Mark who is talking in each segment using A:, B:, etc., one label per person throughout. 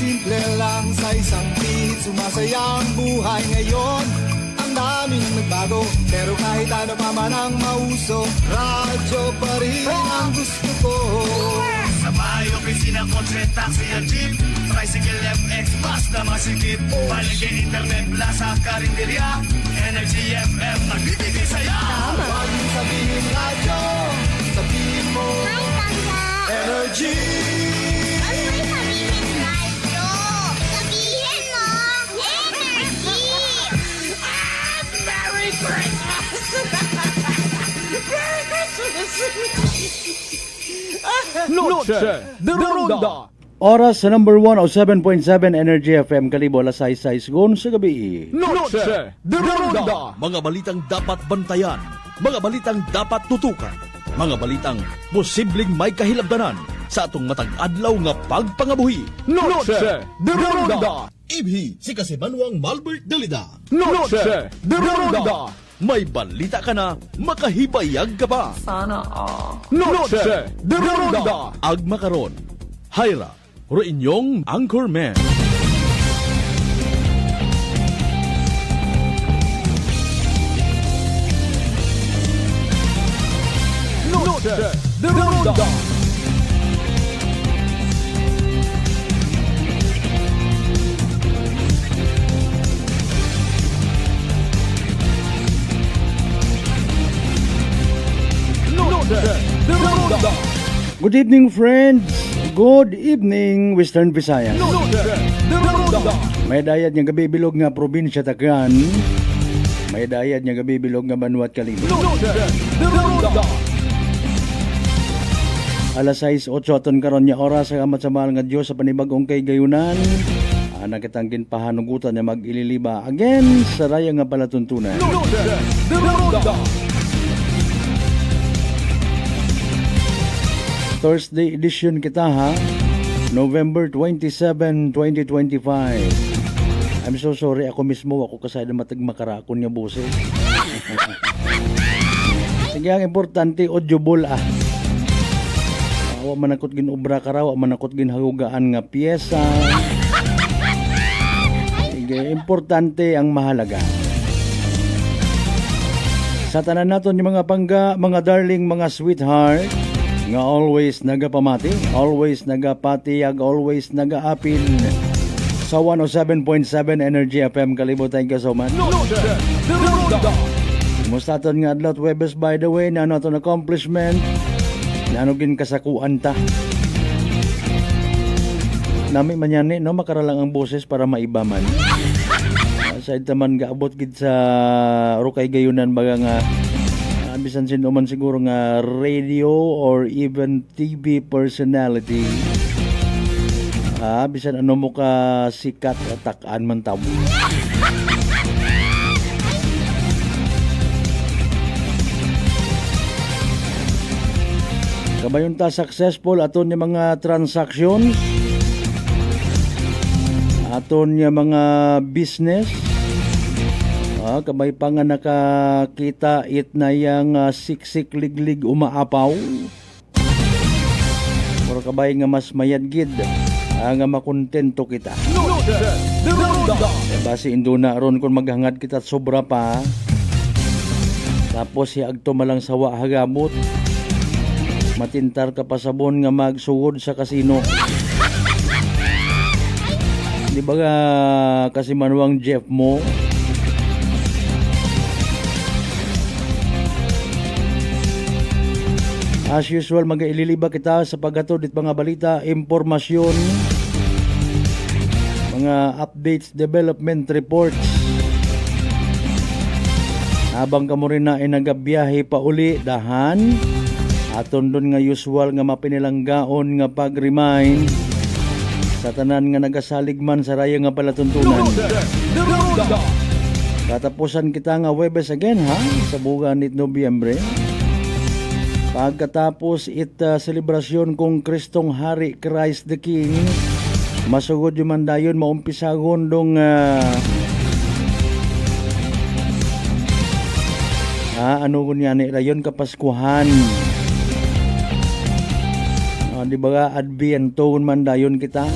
A: simple lang sa isang beat. Sumasaya ang buhay ngayon. Ang daming nagbago, pero kahit ano pa man ang mauso, radyo pa rin ang gusto ko.
B: Sa bahay, opisina, kotse, taxi at jeep, tricycle, FX, bus na masikip, palengke, internet, plaza, karinderya, Energy FM, nagbibigay saya.
A: Huwag mong sabihin radyo, sabihin mo
C: Hi, Tanda!
A: Energy.
C: Huwag mo'y sabihin radyo! Sabihin mo, energy!
B: Merry Christmas! Merry Christmas!
D: Noche de Ronda.
E: Oras sa number 1 o 7.7 Energy FM Kalibo alas 6 gon sa gabi.
D: Noche de Ronda.
F: Mga balitang dapat bantayan, mga balitang dapat tutukan, mga balitang posibleng may kahilabdanan sa atong matag adlaw nga pagpangabuhi.
D: Noche de Ronda.
F: Ibhi si Kasimanwang Malbert Dalida.
D: Noche de Ronda.
F: May balita ka na, makahibayag ka pa.
D: Noche de Ronda.
F: Agma karon, Hyra, ro inyong Anchorman.
D: Noche de Ronda. Noche de Ronda.
E: Good evening friends. Good evening Western Visayas.
D: Noche de Ronda.
E: May dayad nga gabi bilog nga probinsya Tacloban. May dayad nga gabi bilog nga Banwat Kalibo.
D: Noche de Ronda.
E: Alas 6:08 aton karon nya oras sa amat sa mahal nga Dios sa panibagong kay gayunan. Ana kitang ginpahanugutan nga mag-ililiba again sa raya nga palatuntunan.
D: Noche de Ronda.
E: Thursday edition kita ha. November 27, 2025. I'm so sorry ako mismo ako kasaya na matag makarakon nga boses. Sige ang importante audible ah. Wa manakot gin obra karaw, wa manakot gin hagugaan nga piyesa. Sige, importante ang mahalaga. Sa tanan naton yung mga pangga, mga darling, mga sweetheart, nga always nagapamati, always nagapatiyag, always nagaapil sa 107.7 Energy FM Kalibo. Thank you so much.
D: Noche de Ronda.
E: Musta aton nga adlaw Webes by the way na aton accomplishment na gin kasakuan ta. Nami manyani no makaralang ang boses para maiba man. Aside taman gaabot gid sa rukay gayunan baga nga bisan sino man siguro nga radio or even TV personality. Bisan ano mo ka sikat atakan man tamo. Kabayon ta successful aton yung mga transactions, aton yung mga business. Kabay pa nga nakakita it na yung siksik liglig umaapaw. Pero kabay nga mas mayadgid nga makontento kita.
D: Noche de Ronda.
E: Basi induna ron kung maghangad kita at sobra pa. Tapos hiagto malang sawa hagamot. Matintar ka pa sabon nga magsugod sa kasino. Di ba nga kasi manuang Jeff mo? As usual, mag-ililiba kita sa paghatod dit mga balita, impormasyon, mga updates, development reports. Habang kamo rin na nagabiyahe pa uli, dahan, aton doon nga usual nga mapinilanggaon nga pag-remind sa tanan nga nagasaligman sa raya nga palatuntunan.
D: Noche de Ronda.
E: Katapusan kita nga Webes again ha, sa buwan nit Nobyembre. Pagkatapos selebrasyon kung Kristong Hari, Christ the King, masugod yung mandayon, maumpisagon dong ano kunya ni rayon kapaskuhan. Di ba Adviento mandayon kita?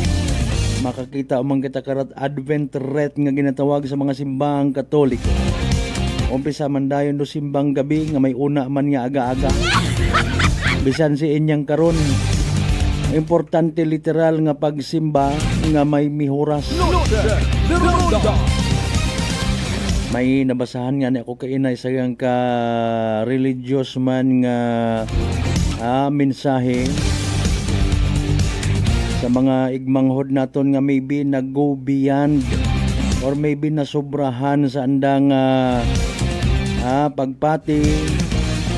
E: makakita umang kita karat Advent rite nga ginatawag sa mga simbahang Katoliko. Umpisa man dayon do simbang gabi nga may una man nga aga-aga. Bisan si inyang karon, importante literal nga pagsimba nga may mihuras.
D: Ronda.
E: May nabasahan nga ni ako kainay sa ka religious man nga mensahe sa mga igmanghod naton nga maybe nag-go beyond or maybe nasobrahan sa andang pagpati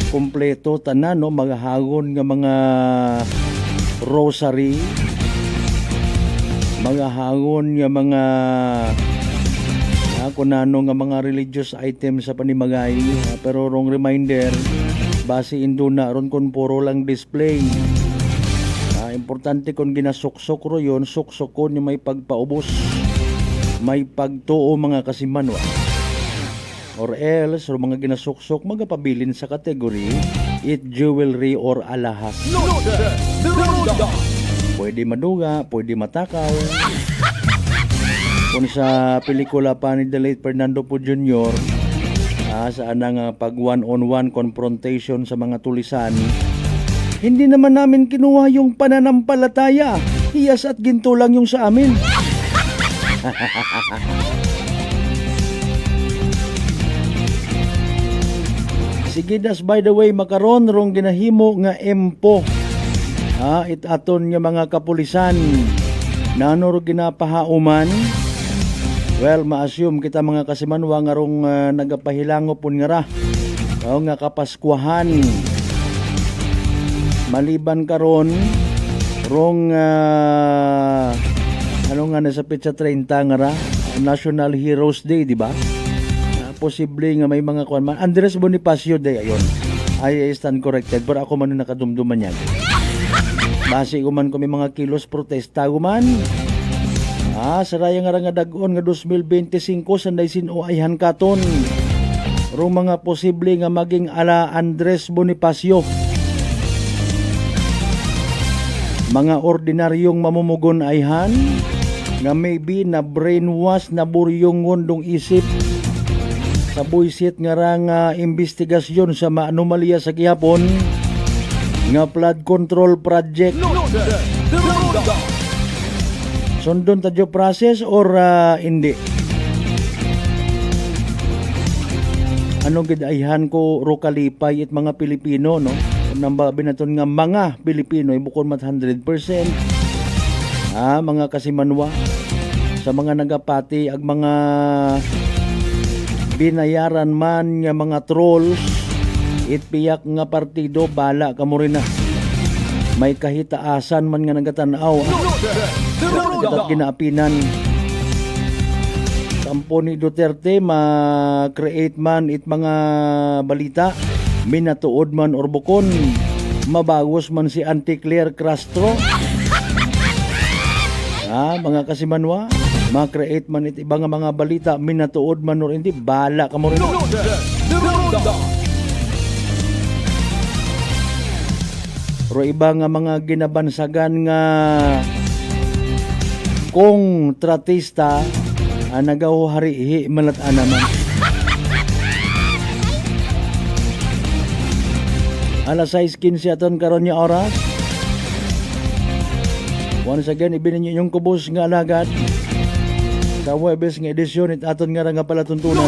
E: kompleto tanan, no, maghahagon nga mga rosary, maghahagon nga mga kunano nga mga religious items sa panimagay. Pero wrong reminder, base induna ron kon puro lang display. Importante kung ginasuksok ro yun, suksok ko ni may pagpaubos, may pagtuo mga kasimanwa. Or else, or mga ginasuksok, magapabilin sa kategory it jewelry or alahas.
D: Ronda.
E: Pwede maduga, pwede matakaw. Kung sa pelikula pa ni the late Fernando Po Jr., saan ang pag one-on-one confrontation sa mga tulisan, hindi naman namin kinuha yung pananampalataya. Hiyas at ginto lang yung sa amin. Sige das, by the way, makaron rong ginahimo nga empo. Itaton nga mga kapulisan nano ro ginapahauman. Well, ma-assume kita mga kasimanwa nga rong nagapahilango pun nga ra. Nga kapaskwahan. Maliban karon rong ano nga na sa petsa 30 nga ra, National Heroes Day, di ba? Posible nga may mga kuan man. Andres Bonifacio Day, ayon. I stand corrected, pero ako man nakadumduman yan. Base ko man ko may mga kilos protesta ko man. Saraya nga nga dagon nga 2025 sanday sino ayhan katon. Rong mga posible nga maging ala Andres Bonifacio. Mga ordinaryong mamumugon ayhan nga maybe na brainwash na buryong ngondong isip sa buisit nga rang investigasyon sa maanomalya sa gihapon nga flood control project.
D: Ronda.
E: Sundon tadyo process or hindi? Anong gidayhan ko ro kalipay it mga Pilipino, no? Namba binaton nga mga Pilipino ibukon mat 100%. Mga kasimanwa sa mga nagapati ag mga binayaran man nga mga trolls, itpiyak nga partido bala kamo rin na. May kahitaasan man nga nagatanaw. Kat ginaapinan. Kampo ni Duterte ma-create man it mga balita, minatuod man or bukon, mabagos man si Anticlear Castro. Mga kasimanwa, ma-create man it ibang mga balita, minatuod man or hindi, bala ka mo rin.
D: Ronda.
E: Pero iba nga mga ginabansagan nga kung tratista nagawharihi malatan naman. Alas 6:15 aton karon nga oras. Once again, ibinin nyo yung kubos nga alagad sa Webes nga edisyon it aton nga nga palatuntunan.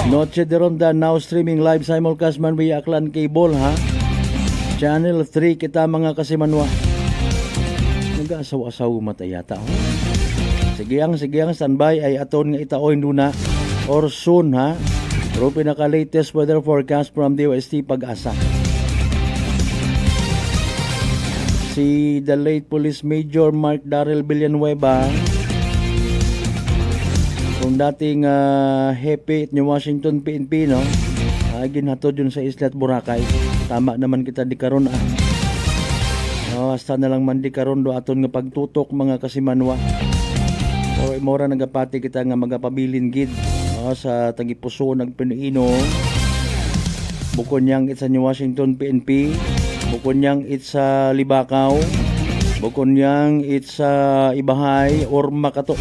E: Noche de Ronda now streaming live simulcast man via Aklan Cable, Channel 3 kita mga kasimanwa. Nag-asaw-asaw matayata. Sige ang standby ay aton nga itaoy duna or soon, Pero pinaka-latest weather forecast from DOST Pag-asa. Si the late Police Major Mark Darrell Villanueva, kung dating hepe ni Washington PNP, no? Ginhatod yun sa Isla at Boracay. Tama naman kita di karon. Hasta na lang man di karon do aton nga pagtutok mga kasimanwa. So imora nagapati kita nga magapabilin gid sa Tagipuso nagpinuino. Bukod niyang it's sa New Washington PNP, bukod niyang it's sa Libakaw, Bukon yang it's Ibahay or Makato.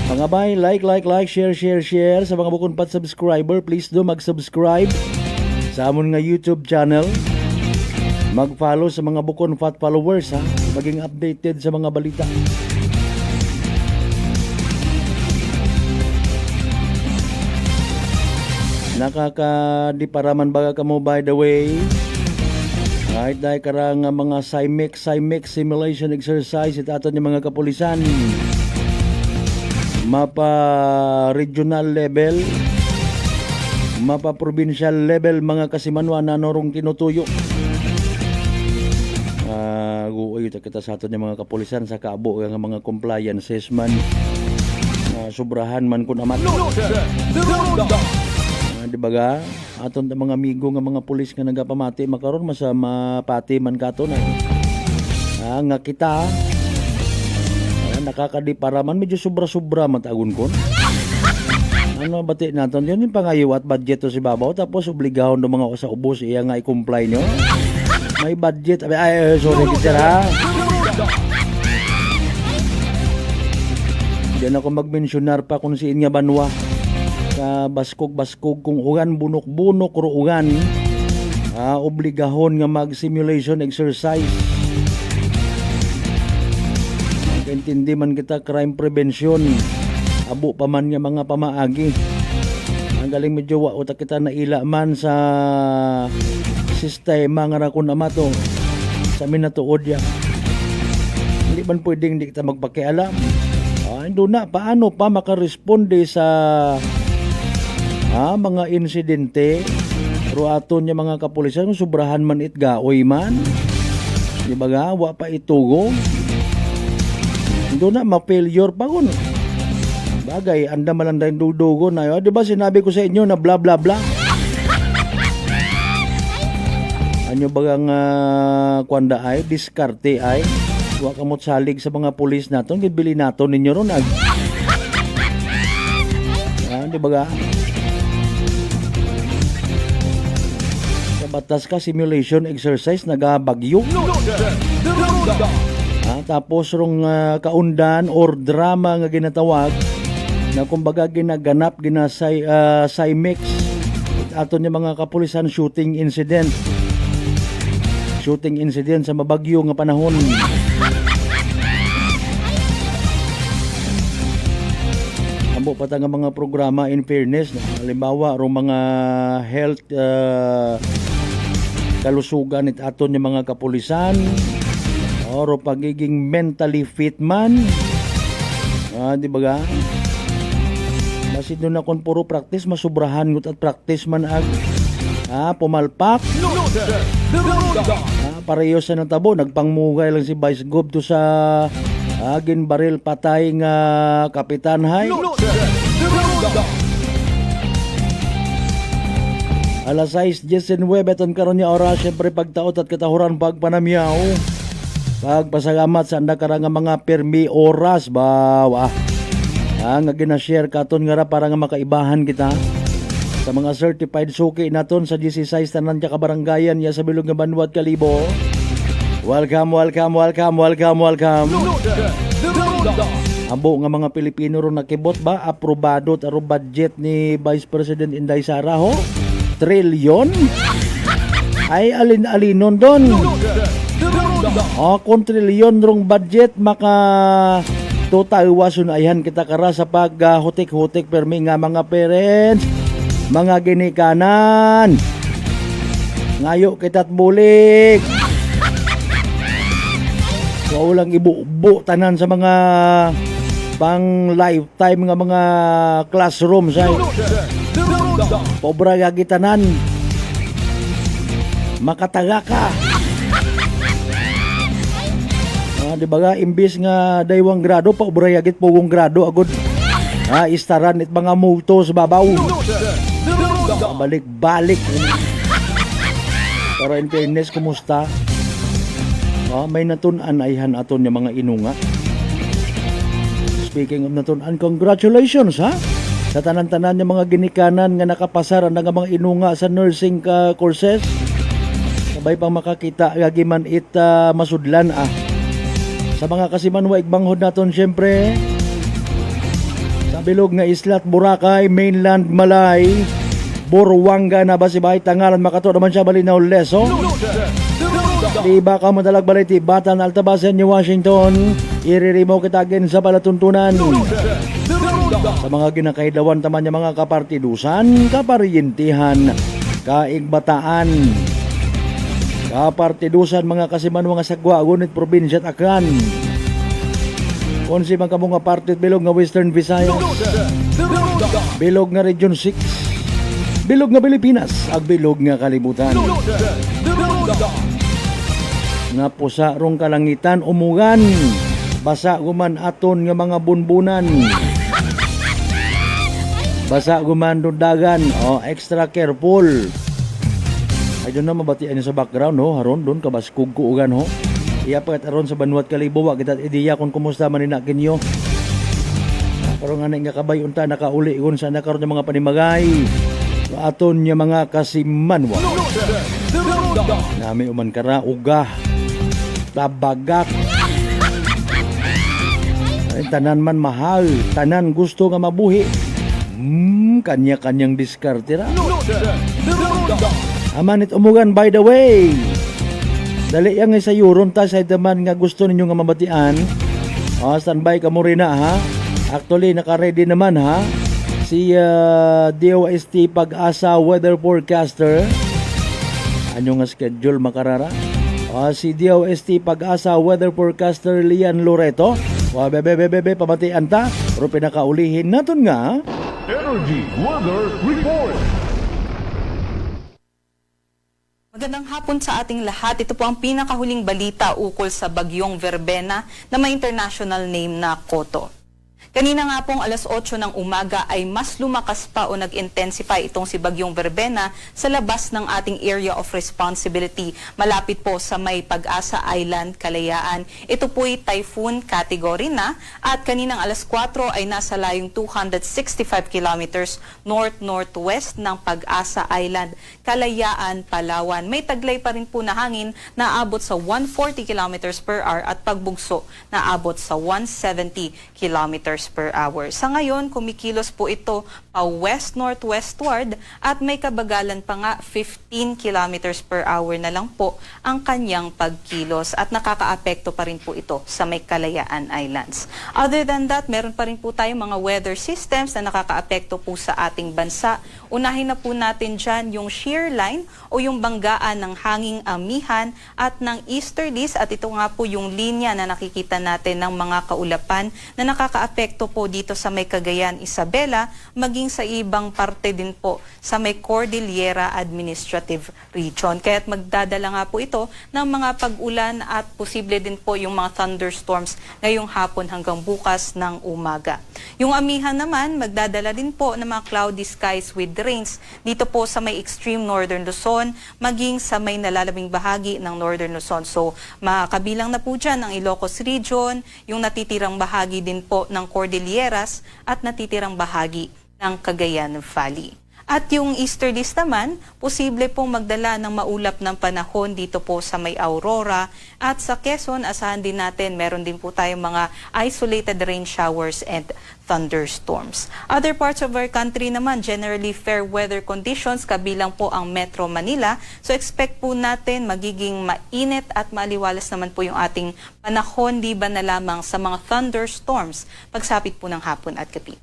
E: Mga bay, like, share. Sa mga bukon pat subscriber, please do mag-subscribe sa amon nga YouTube channel. Mag-follow sa mga bukon fat followers ha. Maging updated sa mga balita. Nakaka-diparaman baga ka mo by the way. Kahit dahil karang mga CIMEX simulation exercise ito ato ng mga kapulisan. Mapa regional level, mapa provincial level mga kasimanwa na norong tinutuyo. Guoy kita sa ato ng mga kapulisan sa kaabo ng mga compliances man. Sobrahan man kun amat. Di ba ga? Aton mga amigo nga mga pulis nga nagapamati makaron masama pati man kato na. Nga kita nakakadiparaman medyo sobra-sobra matagun kon. Ano bati naton yun yung pangayo at budget to si babaw tapos obligahon do mga sa ubos iya nga i-comply nyo. May budget sorry teacher ha. Diyan ako magmensionar pa kung siin nga banwa sa baskog kung ugan bunok-bunok ro ugan obligahon nga mag-simulation exercise. Intindi man kita crime prevention abo pa man nga mga pamaagi ang galing medyo wa utak kita naila man sa sistema nga rakon amato sa minatuod ya hindi man pwedeng di kita magpakialam ando na paano pa makaresponde sa mga insidente pero aton niya mga kapulisan sobrahan man itgaoy man di ba ga wa pa itugo. Doon na ma-failure pa kun. Bagay, anda malanda yung dudugo na yun. Di ba sinabi ko sa inyo na bla bla bla? Ano bagang kwanda ay, diskarte ay, huwag kamot salig sa mga pulis natin, gibili natin ninyo ron. Di ba ga? Sa batas ka, simulation exercise, nagabagyo. Tapos rong kaundan or drama nga ginatawag na kumbaga ginaganap CIMEX ato niya mga kapulisan shooting incident sa mabagyo nga panahon. Amo pa ta nga mga programa in fairness halimbawa rong mga health kalusugan it ato niya mga kapulisan oro pagiging mentally fit man. Di ba ga? Basit doon akong puro practice, masubrahan ngut at practice man ag pumalpak. Pareho sa natabo, nagpangmugay lang si Vice Gov to sa agin baril patay nga kapitan hay. Alas 6:19 beton karon niya oras syempre pagtaot at katahuran pagpanamyaw. Pagpasalamat sa anda karang mga permi oras ba nga gina-share katon nga ra para nga makaibahan kita sa mga certified suki naton sa 16 tanan ka kabarangayan ya sa bilog nga Banwat Kalibo. Welcome. Abo nga mga Pilipino ron nakibot ba aprobado taro budget ni Vice President Inday Sara ho? Trilyon? Ay alin-alinon don. Kung trilyon rong budget maka total wasun ayhan kita kara sa pag-hutik-hutik permi nga mga parents, mga ginikanan. Ngayo kita't bulik. So ulang ibu-bu tanan sa mga pang lifetime nga mga classrooms ay. Pobra gagitanan. Makataga ka. Di ba nga imbis nga daywang grado pa ubrayagit pugong grado agud istaran it mga multo sa babaw balik-balik para in fairness kumusta may natun-an ayhan aton yung mga inunga. Speaking of natun-an, congratulations sa tanan-tanan yung mga ginikanan nga nakapasaran nga mga inunga sa nursing courses sa Bay pang makakita gagiman ita masudlan Sa mga kasiman wa igbanghod naton syempre. Sa bilog nga islat Boracay, mainland Malay, Burwanga na Basibay, Tangalan, Makato naman siya Balinaw, Leso. Di ba ka madalag balay Tibatan, Altabasan, New Washington, iririmo kitagin sa palatuntunan. Sa mga ginakaidawan taman niya mga kapartidusan, kaparyintihan, kaigbataan, kapartidusan mga kasiman mga sagwa, gunit probinsya at aklan. Konsi man kamo nga partit bilog nga Western Visayas, bilog nga Region 6, bilog nga Pilipinas, ag bilog nga kalibutan. Nga pusa rong kalangitan umugan, basa guman aton nga mga bunbunan. Basa guman dagan, extra careful. Ay doon na mabatian niya sa background, haron doon kabaskog kuugan, Iya pa aron sa Banwat Kalibo, wa kita ideya kung kumusta man ninakin nyo. Karon nga nga kabay unta nakauli kun sa nakaroon ng mga panimagay. Sa aton niya mga kasimanwa. Nami uman kara ugah, tabagak. Ay, tanan man mahal, tanan gusto nga mabuhi. Kanya-kanyang diskarte ra. Amanit umugan by the way. Dali yang sa yuron ta sa daman nga gusto ninyo nga mabatian. Standby ka mo rin ha. Actually naka-ready naman ha. Si DOST Pag-asa weather forecaster. Ano nga schedule makarara? Si DOST Pag-asa weather forecaster Lian Loreto. Bebe pabatian ta. Pero pinakaulihin naton nga
D: Energy Weather Report.
G: Magandang hapon sa ating lahat. Ito po ang pinakahuling balita ukol sa bagyong Verbena na may international name na Koto. Kanina nga pong alas 8 ng umaga ay mas lumakas pa o nag-intensify itong si bagyong Verbena sa labas ng ating area of responsibility. Malapit po sa may Pag-asa Island, Kalayaan. Ito po'y typhoon category na at kaninang alas 4 ay nasa layong 265 kilometers north-northwest ng Pag-asa Island, Kalayaan, Palawan. May taglay pa rin po na hangin na abot sa 140 kilometers per hour at pagbugso na abot sa 170 kilometers per hour. Sa ngayon, kumikilos po ito pa west-northwestward at may kabagalan pa nga 15 kilometers per hour na lang po ang kanyang pagkilos at nakakaapekto pa rin po ito sa may Kalayaan Islands. Other than that, meron pa rin po tayong mga weather systems na nakakaapekto po sa ating bansa. Unahin na po natin dyan yung shear line o yung banggaan ng hanging amihan at ng easterlies at ito nga po yung linya na nakikita natin ng mga kaulapan na nakakaapekto po dito sa may Cagayan, Isabela, maging sa ibang parte din po sa may Cordillera Administrative Region. Kaya't magdadala nga po ito ng mga pag-ulan at posible din po yung mga thunderstorms ngayong hapon hanggang bukas ng umaga. Yung amihan naman, magdadala din po ng mga cloudy skies with rains dito po sa may extreme northern Luzon, maging sa may nalalabing bahagi ng northern Luzon. So, makabilang na po dyan ang Ilocos Region, yung natitirang bahagi din po ng Cordilleras at natitirang bahagi ng Cagayan Valley. At yung easterlies naman, posible pong magdala ng maulap ng panahon dito po sa may Aurora. At sa Quezon, asahan din natin, meron din po tayong mga isolated rain showers and thunderstorms. Other parts of our country naman, generally fair weather conditions, kabilang po ang Metro Manila. So expect po natin magiging mainit at maliwalas naman po yung ating panahon, di ba na lamang sa mga thunderstorms pagsapit po ng hapon at gabi.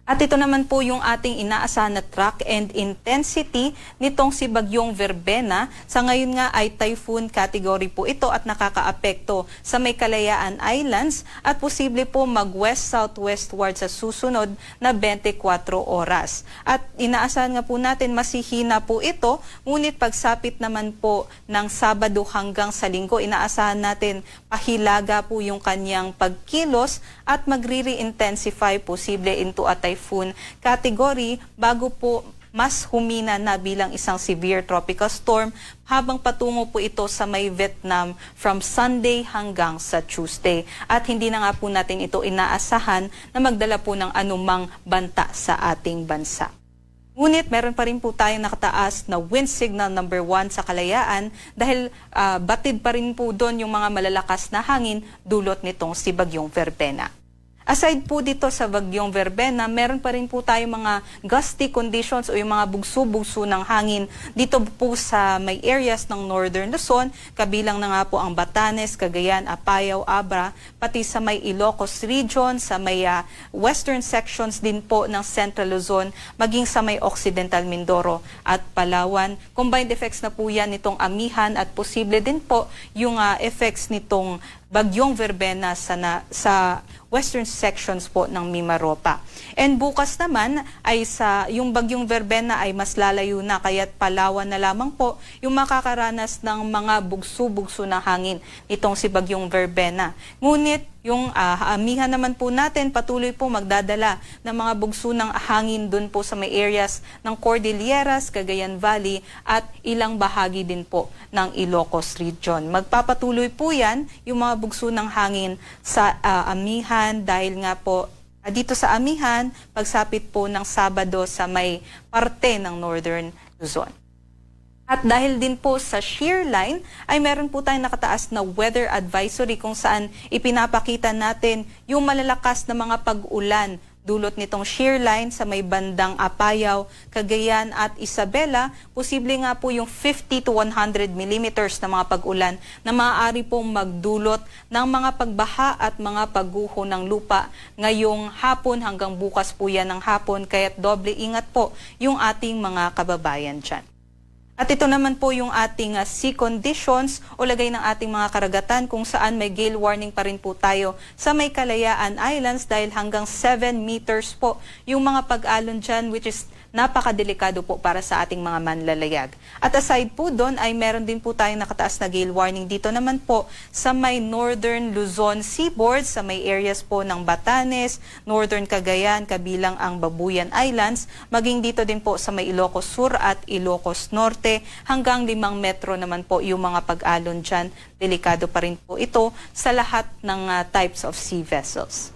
G: At ito naman po yung ating inaasahan na track and intensity nitong si bagyong Verbena. Sa ngayon nga ay typhoon category po ito at nakakaapekto sa may Kalayaan Islands at posible po mag-west-southwestward sa susunod na 24 oras. At inaasahan nga po natin masihina po ito, ngunit pagsapit naman po ng Sabado hanggang sa Linggo, inaasahan natin pahilaga po yung kanyang pagkilos at magre-intensify posible into a typhoon category bago po mas humina na bilang isang severe tropical storm habang patungo po ito sa may Vietnam from Sunday hanggang sa Tuesday. At hindi na nga po natin ito inaasahan na magdala po ng anumang banta sa ating bansa. Ngunit meron pa rin po tayong nakataas na wind signal number 1 sa Kalayaan dahil batid pa rin po doon yung mga malalakas na hangin dulot nitong si Bagyong Verbena. Aside po dito sa Bagyong Verbena, meron pa rin po tayong mga gusty conditions o yung mga bugso-bugso ng hangin dito po sa may areas ng Northern Luzon, kabilang na nga po ang Batanes, Cagayan, Apayao, Abra, pati sa may Ilocos region, sa may western sections din po ng Central Luzon, maging sa may Occidental Mindoro at Palawan. Combined effects na po yan nitong amihan at posible din po yung effects nitong Bagyong Verbena sa western sections po ng Mimaropa. And bukas naman ay yung Bagyong Verbena ay mas lalayo na, kaya't Palawan na lamang po yung makakaranas ng mga bugso-bugso na hangin itong si Bagyong Verbena. Ngunit yung amihan naman po natin patuloy po magdadala ng mga bugso ng hangin dun po sa may areas ng Cordilleras, Cagayan Valley at ilang bahagi din po ng Ilocos region. Magpapatuloy po yan yung mga bugso ng hangin sa amihan dahil nga po dito sa amihan pagsapit po ng Sabado sa may parte ng Northern Luzon. At dahil din po sa shear line, ay meron po tayong nakataas na weather advisory kung saan ipinapakita natin yung malalakas na mga pag-ulan dulot nitong shear line sa may bandang Apayao, Cagayan at Isabela. Posible nga po yung 50 to 100 millimeters na mga pag-ulan na maaari pong magdulot ng mga pagbaha at mga pagguho ng lupa ngayong hapon hanggang bukas po yan ng hapon. Kaya't doble ingat po yung ating mga kababayan dyan. At ito naman po yung ating sea conditions o lagay ng ating mga karagatan kung saan may gale warning pa rin po tayo sa may Kalayaan Islands dahil hanggang 7 meters po yung mga pag-alon dyan, which is napakadelikado po para sa ating mga manlalayag. At aside po doon ay meron din po tayong nakataas na gale warning dito naman po sa may Northern Luzon seaboard, sa may areas po ng Batanes, Northern Cagayan, kabilang ang Babuyan Islands, maging dito din po sa may Ilocos Sur at Ilocos Norte, hanggang 5 metro naman po yung mga pag-alon dyan. Delikado pa rin po ito sa lahat ng types of sea vessels.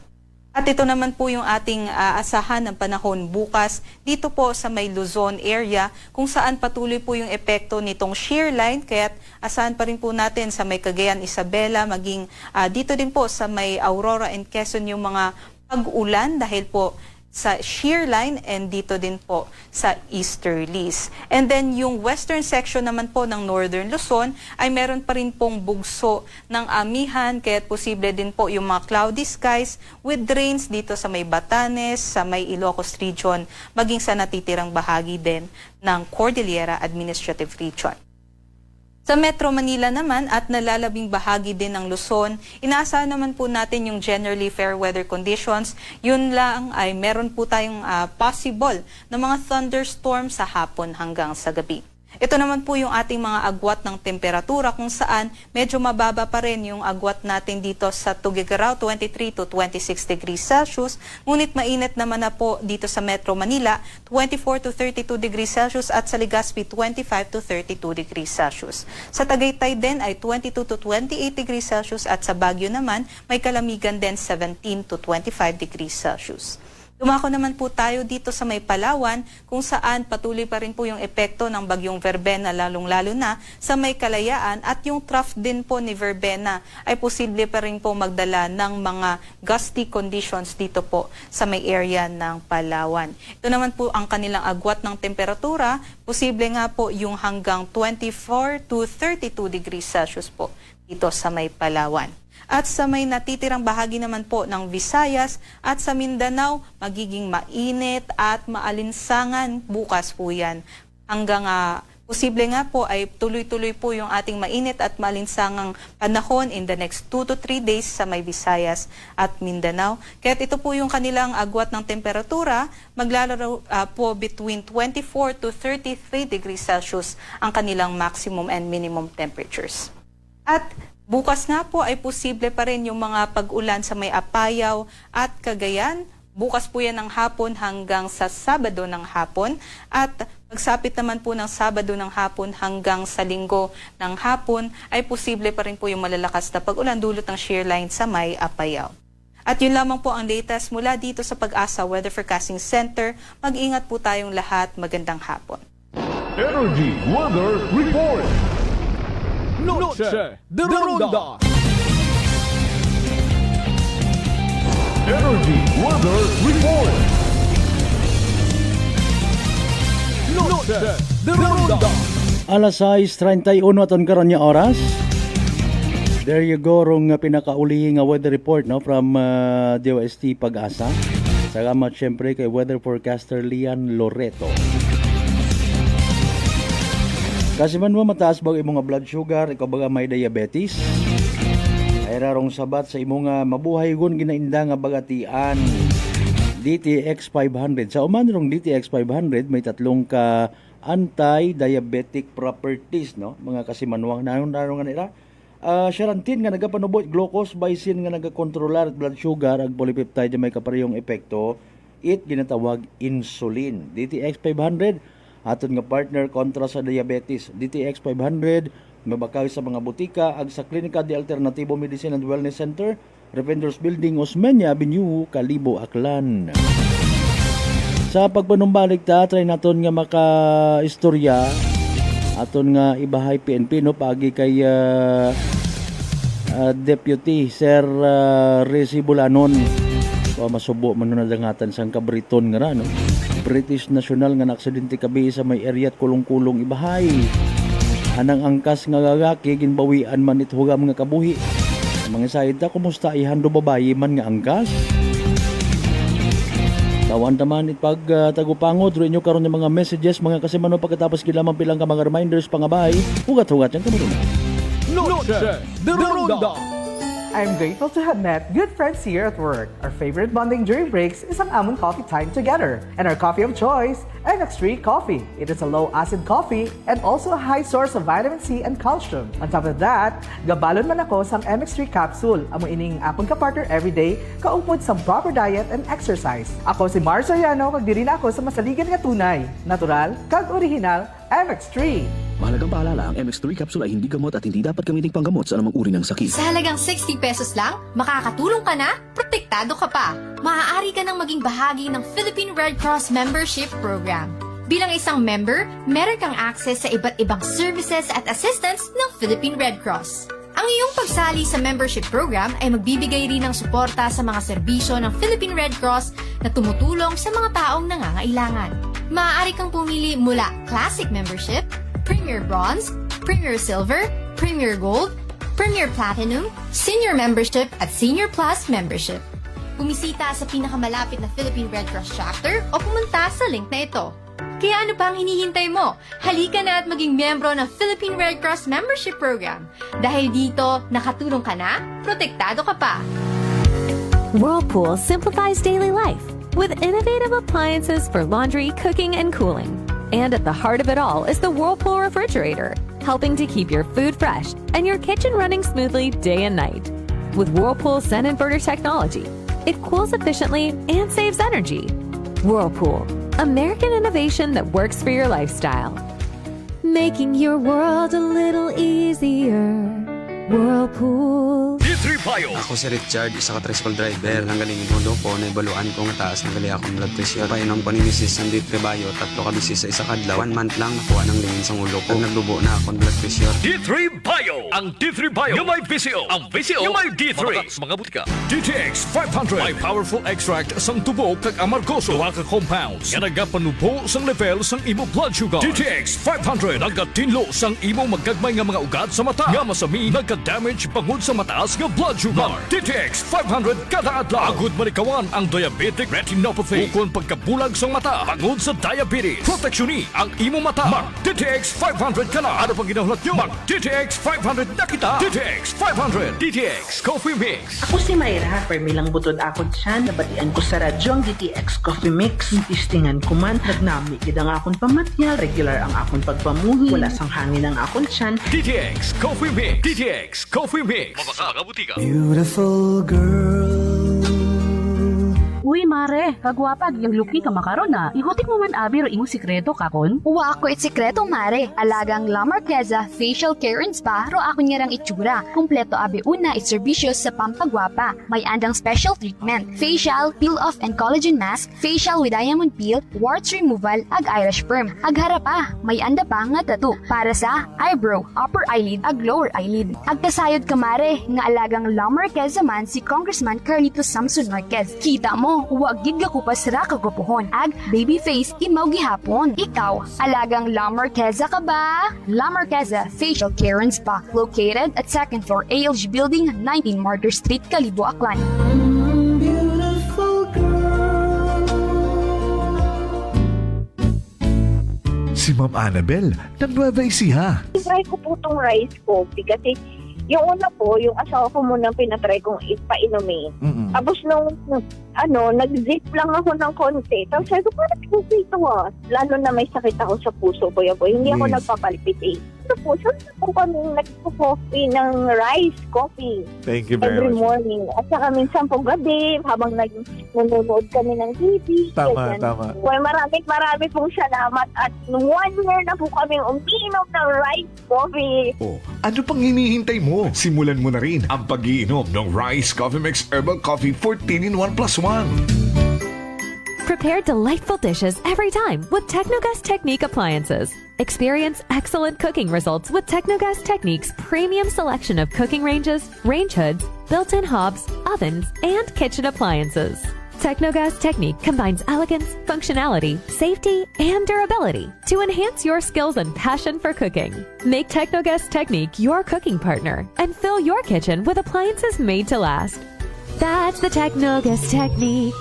G: At ito naman po yung ating asahan ng panahon bukas dito po sa may Luzon area kung saan patuloy po yung epekto nitong shear line, kaya't asahan pa rin po natin sa may Cagayan, Isabela, maging dito din po sa may Aurora and Quezon yung mga pag-ulan dahil po sa shear line and dito din po sa easterlies. And then yung western section naman po ng Northern Luzon ay meron pa rin pong bugso ng amihan, kaya't posible din po yung mga cloudy skies with rains dito sa may Batanes, sa may Ilocos region, maging sa natitirang bahagi din ng Cordillera Administrative Region. Sa Metro Manila naman at nalalabing bahagi din ng Luzon, inaasahan naman po natin yung generally fair weather conditions. Yun lang ay meron po tayong possible na mga thunderstorms sa hapon hanggang sa gabi. Ito naman po yung ating mga agwat ng temperatura kung saan medyo mababa pa rin yung agwat natin dito sa Tuguegarao, 23 to 26 degrees Celsius. Ngunit mainit naman na po dito sa Metro Manila, 24 to 32 degrees Celsius at sa Legazpi, 25 to 32 degrees Celsius. Sa Tagaytay din ay 22 to 28 degrees Celsius at sa Baguio naman may kalamigan din 17 to 25 degrees Celsius. Dumako naman po tayo dito sa may Palawan kung saan patuloy pa rin po yung epekto ng Bagyong Verbena lalong-lalo na sa may Kalayaan at yung trough din po ni Verbena ay posible pa rin po magdala ng mga gusty conditions dito po sa may area ng Palawan. Ito naman po ang kanilang agwat ng temperatura, posible nga po yung hanggang 24 to 32 degrees Celsius po dito sa may Palawan. At sa may natitirang bahagi naman po ng Visayas at sa Mindanao, magiging mainit at maalinsangan bukas po yan. Hanggang posible nga po ay tuloy-tuloy po yung ating mainit at maalinsangang panahon in the next 2 to 3 days sa may Visayas at Mindanao. Kaya't ito po yung kanilang agwat ng temperatura, maglalaro po between 24 to 33 degrees Celsius ang kanilang maximum and minimum temperatures. At bukas nga po ay posible pa rin yung mga pag-ulan sa may Apayao at Cagayan. Bukas po yan ng hapon hanggang sa Sabado ng hapon. At pagsapit naman po ng Sabado ng hapon hanggang sa Linggo ng hapon ay posible pa rin po yung malalakas na pag-ulan dulot ng shear line sa may Apayao. At yun lamang po ang latest mula dito sa Pag-asa Weather Forecasting Center. Mag-ingat po tayong lahat. Magandang hapon.
D: Energy Weather Report.
F: Noche de Ronda.
D: Energy Weather Report.
F: Noche de Ronda.
E: Alas 6:31 aton karon nga oras. There you go rong pinakauli nga weather report no from DOST Pag-asa. Salamat syempre kay weather forecaster Lian Loreto. Kasi man mo mataas ba imong blood sugar, ikaw baga may diabetes? Ay rarong sabat sa imong mabuhay gon ginainda nga bagatian. DTX 500. Sa uman rong DTX 500 may tatlong ka anti-diabetic properties no, mga kasimanwang nanon nga nila. Xarantin nga nagapanubot, glucose-baisin nga nagakontrolar blood sugar, ag polypeptide nga may kaparehong epekto, it ginatawag insulin. DTX 500 aton nga partner kontra sa diabetes. DTX 500 mabakaw sa mga butika ag sa Klinika de Alternativo Medicine and Wellness Center, Revendors Building, Osmeña Avenue, Kalibo, Aklan. Sa pagpanumbalik try naton nga maka-istorya aton nga ibahay PNP no pagi kay Deputy Sir Resi Bulanon. Masubo man na dangatan sang kabriton nga no. British national nga naaksidente kabi sa may area at kulong-kulong ibahay. Anang angkas nga gagaki ginbawian man ithugam nga kabuhi. Mga sayid ta kumusta ihando babayi man nga angkas. Tawan taman itpag tagupangod ro inyo karon ng mga messages mga kasimano pagkatapos kilamang pilang ka mga reminders pangabay. Hugat-hugat yan kamaruna.
F: Noche de Ronda.
H: I'm grateful to have met good friends here at work. Our favorite bonding during breaks is ang amon coffee time together. And our coffee of choice, MX3 Coffee. It is a low-acid coffee and also a high source of vitamin C and calcium. On top of that, gabalon man ako sang MX3 capsule. Amo ining apon ka-partner everyday, kaupod sa proper diet and exercise. Ako si Mars Soriano, kag diri na ako sa masaligan nga tunay, natural, kag original, MX3.
I: Mahalagang paalala, ang MX3 capsule ay hindi gamot at hindi dapat gamiting panggamot sa anumang uri ng sakit.
J: Sa halagang 60 pesos lang, makakatulong ka na, protektado ka pa. Maaari ka nang maging bahagi ng Philippine Red Cross Membership Program. Bilang isang member, meron kang access sa iba't ibang services at assistance ng Philippine Red Cross. Ang iyong pagsali sa membership program ay magbibigay rin ng suporta sa mga serbisyo ng Philippine Red Cross na tumutulong sa mga taong nangangailangan. Maaari kang pumili mula Classic Membership, Premier Bronze, Premier Silver, Premier Gold, Premier Platinum, Senior Membership at Senior Plus Membership. Bumisita sa pinakamalapit na Philippine Red Cross chapter o pumunta sa link na ito. Kaya ano pa ang hinihintay mo? Halika na at maging miyembro ng Philippine Red Cross Membership Program. Dahil dito, nakatulong ka na, protektado ka pa.
K: Whirlpool simplifies daily life with innovative appliances for laundry, cooking, and cooling. And at the heart of it all is the Whirlpool refrigerator, helping to keep your food fresh and your kitchen running smoothly day and night. With Whirlpool Sun Inverter technology, it cools efficiently and saves energy. Whirlpool, American innovation that works for your lifestyle. Making your world a little easier. Whirlpool.
F: D3 Bio.
L: Ako si Richard, isa ka tricycle driver. Nang galing inulo ko, naibaluan ko nga taas ng gali akong blood pressure. Painom ko ni Mrs. ng D3 Bio, 3 ka bisis sa isa kadlaw. 1 month lang nakuha ng lingin sa ulo ko. Nagdubo na akong blood pressure.
F: D3 Bio. Ang D3 Bio yung may VCO. Ang VCO yung may D3. Mga butika. DTX 500. May powerful extract sang tubo kag amargoso. Duha ka compounds. Nga nagapanubo sang level sang imo blood sugar. DTX 500. Nagatinlo sang imo magagmay nga mga ugat sa mata. Nga masami nagka-damage pangod sa mataas nga blood sugar. DTX 500 kada adlaw. Agud manikawan ang diabetic retinopathy. Ukon pagkabulag sang mata pangod sa diabetes. Proteksyon ang imo mata. Mag DTX 500 kana. Ano pang ginahulot nyo? Mag DTX 500 na kita. DTX 500. DTX Coffee Mix.
M: Ako si Mayra. Permilang butod ako dyan. Nabatian ko sa radyo ang DTX Coffee Mix. Tistingan ko man. Nagnami kid ang akong pamatyal. Regular ang akong pagpamuhi. Wala sang hangin ang akong tiyan.
F: DTX Coffee Mix. DTX Coffee Mix. Mabaka butika.
A: Beautiful girl
N: Uy, mare, kagwapag yung luki ka makaron na. Ihutik mo man abi ro imong sikreto kakon.
O: Uwa ako it sikreto, mare. Alagang La Marqueza Facial Care and Spa ro ako niyarang itsura. Kompleto abi una it serbisyo sa pampagwapa. May andang special treatment, facial, peel-off and collagen mask, facial with diamond peel, warts removal, ag eyelash perm. Ag harapa, may anda pa nga tattoo para sa eyebrow, upper eyelid, ag lower eyelid. Ag kasayod ka, mare, nga alagang La Marqueza man si Congressman Carlito Samson Marquez. Kita mo, huwag gid ko pa sira kagupuhon. Ag baby face imaw gihapon. Ikaw, alagang La Marqueza ka ba? La Marqueza Facial Care and Spa, located at 2nd floor ALG Building, 19 Martyr Street, Kalibo, Aklan.
P: Si Ma'am Annabel, nag-Nueva Ecija.
Q: Try ko po itong rice coffee kasi yung una po, yung asawa ko munang pinatry kong ipainumin. Tapos nung nag-zip lang ako ng konti. Tapos sabi ko, parang coffee ito Lalo na may sakit ako sa puso, Kuya Boy. Hindi ako nagpapalpit eh. Po, saan po kami nagpo-coffee ng rice coffee.
P: Thank you very
Q: every
P: much.
Q: morning. At saka minsan po gabi, habang nanonood kami ng TV.
P: Tama,
Q: ganyan.
P: tama.
Q: Well, marami pong salamat. At 1 year na po kami uminom ng rice coffee.
P: Oh, ano pang hinihintay mo? Simulan mo na rin ang pag-iinom ng Rice Coffee Mix Herbal Coffee 14-in-1 + 1.
K: Prepare delightful dishes every time with Technogas Technique appliances. Experience excellent cooking results with Technogas Technique's premium selection of cooking ranges, range hoods, built-in hobs, ovens, and kitchen appliances. Technogas Technique combines elegance, functionality, safety, and durability to enhance your skills and passion for cooking. Make Technogas Technique your cooking partner and fill your kitchen with appliances made to last. That's the Technogas Technique.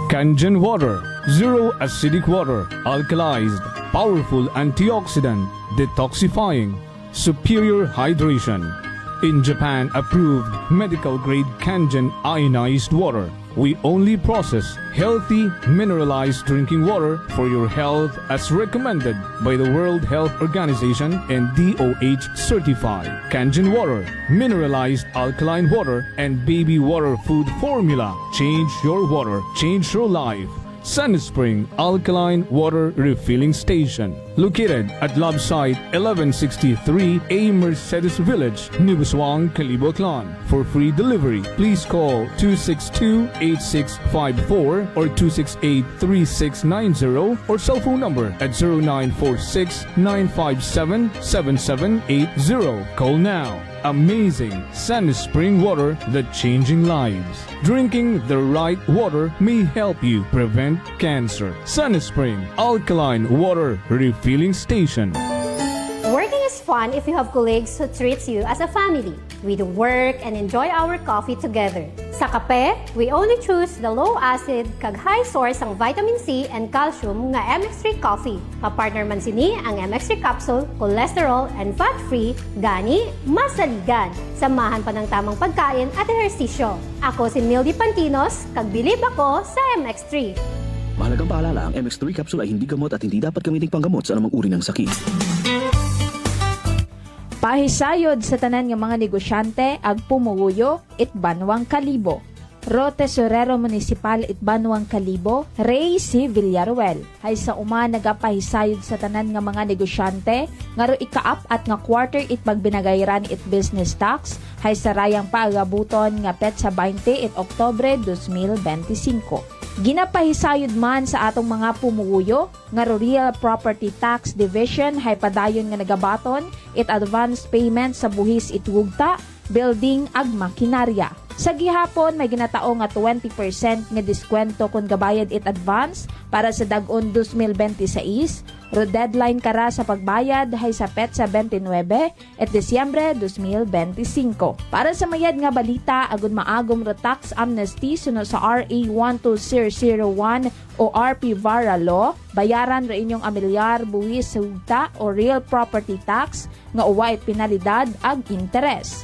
F: Kangen water, zero acidic water, alkalized, powerful antioxidant, detoxifying, superior hydration. In Japan approved medical grade Kangen ionized water. We only process healthy mineralized drinking water for your health as recommended by the World Health Organization and DOH certified. Kangen water, mineralized alkaline water, and baby water food formula. Change your water, change your life. Sun Spring Alkaline Water Refilling Station. Located at Love Site 1163 A Mercedes Village, Nibuswang, Kalibo, Aklan. For free delivery, please call 262-8654 or 268-3690 or cell phone number at 0946-957-7780. Call now. Amazing Sun Spring water that's changing lives. Drinking the right water may help you prevent cancer. Sun Spring Alkaline Water Refilling Station.
R: Working is fun if you have colleagues who treats you as a family. We do work and enjoy our coffee together. Sa kape, we only choose the low-acid kag high source ang vitamin C and calcium nga MX3 coffee. Kapartner man sini ang MX3 capsule, cholesterol and fat-free, gani, masaligan. Samahan pa ng tamang pagkain at ehersisyo. Ako si Mildy Pantinos, kag bilib ako sa MX3.
I: Mahalagang paalala, ang MX3 capsule ay hindi gamot at hindi dapat gamiting panggamot sa anumang uri ng sakit.
S: Pahisayod sa tanan nga mga negosyante ag pumuyo it Banwang Kalibo. Ro Tesorero Municipal it Banwang Kalibo, Ray C. Villaruel. Hay sa uma nagapahisayod sa tanan nga mga negosyante nga ro ikaap at nga quarter it pagbinagayran it business tax hay sa rayang paagabuton nga petsa 20 it Oktubre 2025. Ginapahisayod man sa atong mga pumuyo nga Real Property Tax Division hay padayon nga nagabaton it advance payment sa buhis it wugta, building ag makinarya. Sa gihapon may ginatao nga 20% nga diskwento kung gabayad it advance para sa dag-on 2026. Ro deadline kara sa pagbayad hay sa petsa 29 et Disyembre 2025. Para sa mayad nga balita agon maagom ro tax amnesty suno sa RA 12001 o RP Vara Law, bayaran ro inyong amilyar buwis sa hugta o real property tax nga uwa it penalidad ag interes.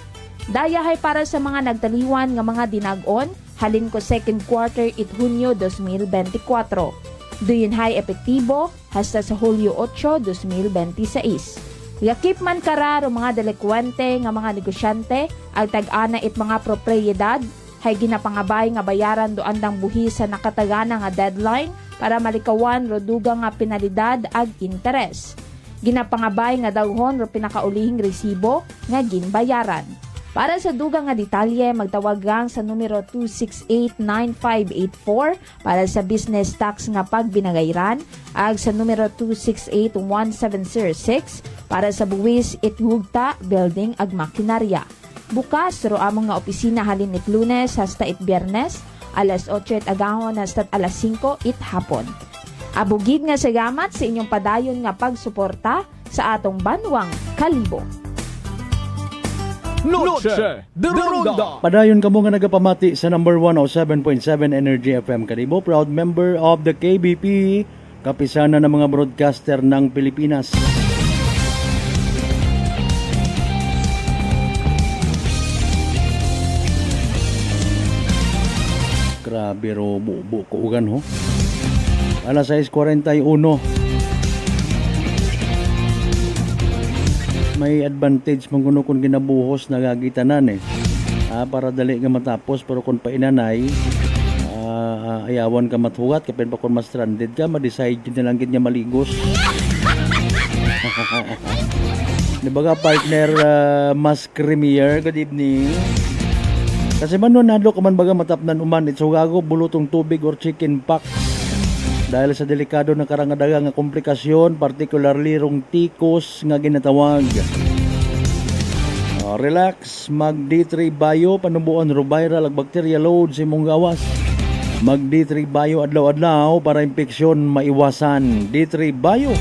S: Daya hay para sa mga nagtaliwan nga mga dinag-on halin ko second quarter it Hunyo 2024. Duyon hay epektibo hasta sa Hulyo 8, 2026. Yakip man kararo mga delikwente nga mga negosyante, ag tag-ana it mga propriedad, hay ginapangabay nga bayaran do andang buhi sa nakatagana nga deadline para malikawan ro dugang nga penalidad ag interes. Ginapangabay nga daghon ro pinakaulihing resibo nga ginbayaran. Para sa dugang nga detalye, magtawag gang sa numero 268-9584 para sa business tax nga pagbinagayran, ag sa numero 268-1706 para sa buwis itngugta, building ag makinarya. Bukas ro among nga opisina halin it Lunes hasta it Biyernes, alas 8 it agahon hasta alas 5 it hapon. Abugid nga salamat sa inyong padayon nga pagsuporta sa atong Banwang Kalibo.
F: Noche de Ronda.
E: Padayon kamo nga nagapamati sa number 107.7 Energy FM Kalibo, proud member of the KBP, kapisana ng mga broadcaster ng Pilipinas. Grabe ro bubo ko ugan ho. Alas 6:41. May advantage man kuno kung ginabuhos nagagitanan para dali nga matapos, pero kung painanay ayawan ka mathugat kapin pa kung mas stranded ka ma-decide na lang gid nga maligos. Diba ka partner Mas Creamier, good evening. Kasi man nun nadlo ka man baga matapnan uman itsugago bulutong tubig or chicken pox. Dahil sa delikado na karangadaga nga komplikasyon, particularly rong tikos nga ginatawag. Relax, mag D3 Bio, panubuan ro viral ag bacteria load sa imong gawas. Mag D3 Bio adlaw-adlaw para impeksyon maiwasan. D3 Bio,